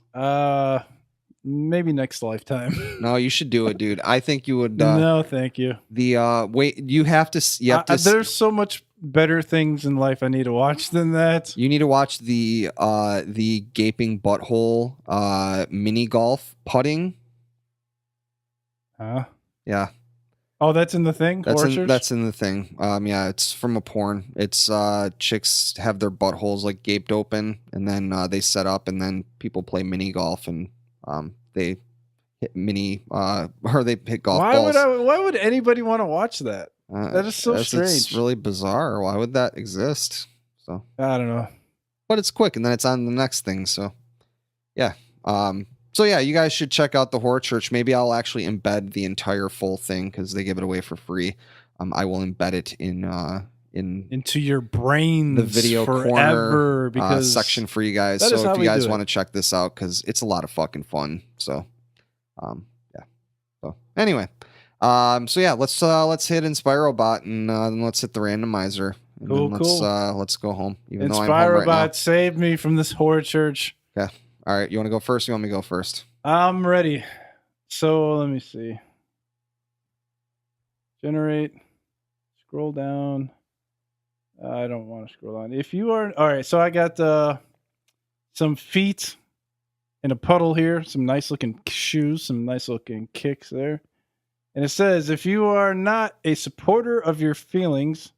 Maybe next lifetime. No, you should do it, dude. I think you would. No, thank you. You have to. There's so much better things in life I need to watch than that. You need to watch the gaping butthole mini golf putting. Yeah. Oh, that's in the thing? That's in the thing. Yeah, it's from a porn. It's chicks have their buttholes like gaped open, and then they set up, and then people play mini golf, and they hit or they hit golf balls. Why would anybody want to watch that? That is so strange. It's really bizarre. Why would that exist? So I don't know. But it's quick, and then it's on the next thing. So yeah. So yeah, you guys should check out the Horror Church. Maybe I'll actually embed the entire full thing because they give it away for free. I will embed it into your brain, the video corner because section for you guys. So if you guys want to check this out, because it's a lot of fucking fun. So, yeah. So anyway, so yeah, let's hit Inspirobot and then let's hit the randomizer. And cool. Let's go home. Even Inspirobot, right save me from this Horror Church. Okay. All right, you want to go first? Or you want me to go first? I'm ready. So let me see. Generate. Scroll down. I don't want to scroll down. If you are all right, so I got some feet in a puddle here. Some nice looking shoes. Some nice looking kicks there. And it says, if you are not a supporter of your feelings,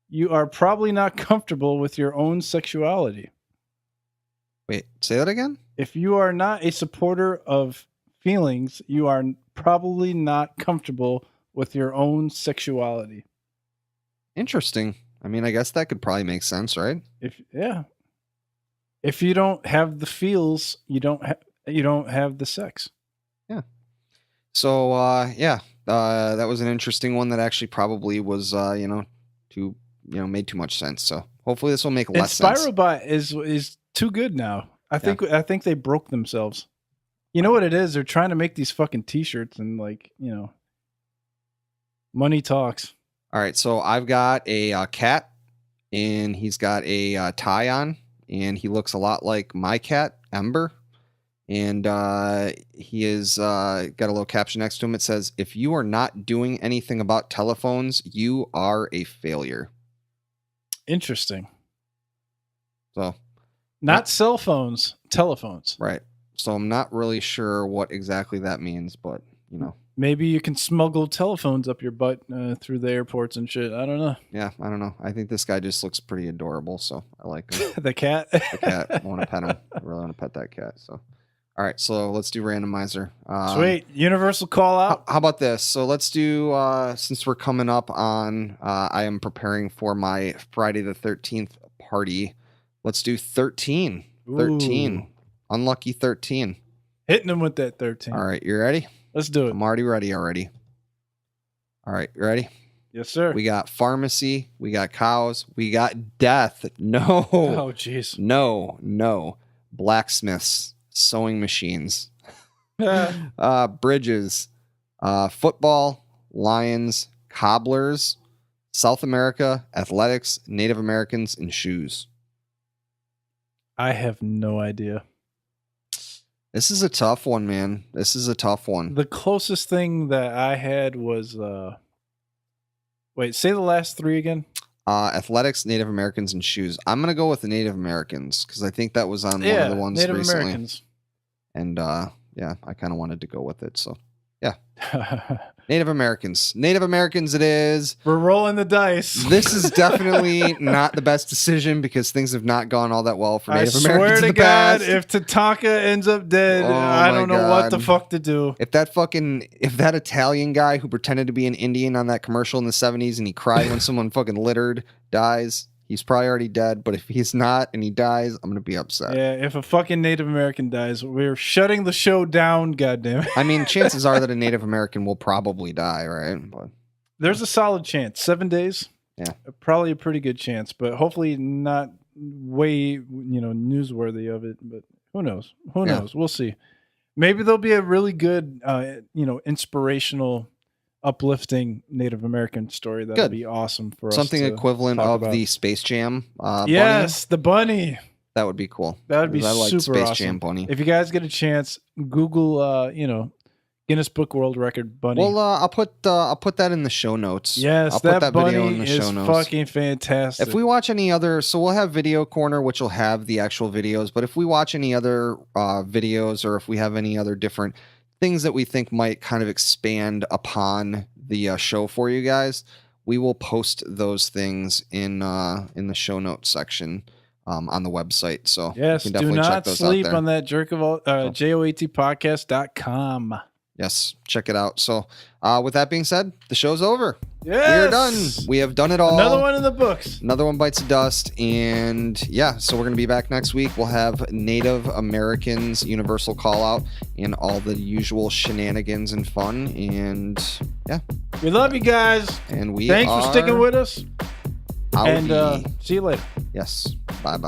you are probably not comfortable with your own sexuality. Wait, say that again? If you are not a supporter of feelings, you are probably not comfortable with your own sexuality. Interesting. I mean, I guess that could probably make sense, right? If you don't have the feels, you don't have the sex. Yeah. So that was an interesting one that actually probably was made too much sense. So hopefully this will make less sense. Inspirobot is too good now. I think they broke themselves. You know what it is? They're trying to make these fucking t-shirts and money talks. All right, so I've got a cat, and he's got a tie on, and he looks a lot like my cat, Ember. And he is got a little caption next to him. It says, "If you are not doing anything about telephones, you are a failure." Interesting. So, not cell phones, telephones. Right. So I'm not really sure what exactly that means, but you know. Maybe you can smuggle telephones up your butt through the airports and shit. I don't know. Yeah, I don't know. I think this guy just looks pretty adorable, so I like him. The cat? The cat. I want to pet him. I really want to pet that cat. So, all right. So let's do randomizer. Sweet. Universal call out. How about this? So let's do, since we're coming up on, I am preparing for my Friday the 13th party. Let's do 13. 13. Ooh. Unlucky 13. Hitting him with that 13. All right. You ready? Let's do it. I'm already ready already. All right. You ready? Yes, sir. We got pharmacy. We got cows. We got death. No. Oh, jeez. No. Blacksmiths. Sewing machines. Bridges. Football. Lions. Cobblers. South America. Athletics. Native Americans. And shoes. I have no idea. This is a tough one, man. This is a tough one. The closest thing that I had was wait, say the last three again. Athletics, Native Americans, and shoes. I'm gonna go with the Native Americans because I think that was on one of the ones Native recently. Americans. And yeah, I kind of wanted to go with it. So yeah, Native Americans. Native Americans. It is. We're rolling the dice. This is definitely not the best decision because things have not gone all that well for Native Americans. I swear in to the God, past. if Tatanka ends up dead, I don't know what the fuck to do. If that Italian guy who pretended to be an Indian on that commercial in the 70s and he cried when someone fucking littered dies, he's probably already dead. But if he's not and he dies, I'm gonna be upset. Yeah, if a fucking Native American dies, we're shutting the show down. Goddamn it. I mean, chances are that a Native American will probably die, right? But there's a solid chance. 7 days. Yeah, probably a pretty good chance, but hopefully not way newsworthy of it. But who knows? Who knows? We'll see. Maybe there'll be a really good, inspirational, uplifting Native American story that'll be awesome for us. Something equivalent of about. the Space Jam. Yes, bunny. the bunny. That would be cool. That would be I like super Space awesome. Jam bunny. If you guys get a chance, Google, Guinness Book World Record bunny. Well, I'll put that in the show notes. Yes, I'll put that video bunny in the is show notes. fucking fantastic. If we watch any other, so we'll have Video Corner, which will have the actual videos. But if we watch any other videos, or if we have any other different things that we think might kind of expand upon the show for you guys, we will post those things in the show notes section on the website. So yes, you can definitely do check not those sleep out there. on that jerk of all, JOATpodcast.com. Yes, check it out. So with that being said, the show's over. Yes! We're done. We have done it all. Another one in the books. Another one bites the dust. And yeah, so we're going to be back next week. We'll have Native Americans Universal Call Out and all the usual shenanigans and fun. And yeah. We love you guys. And thanks for sticking with us. And see you later. Yes. Bye.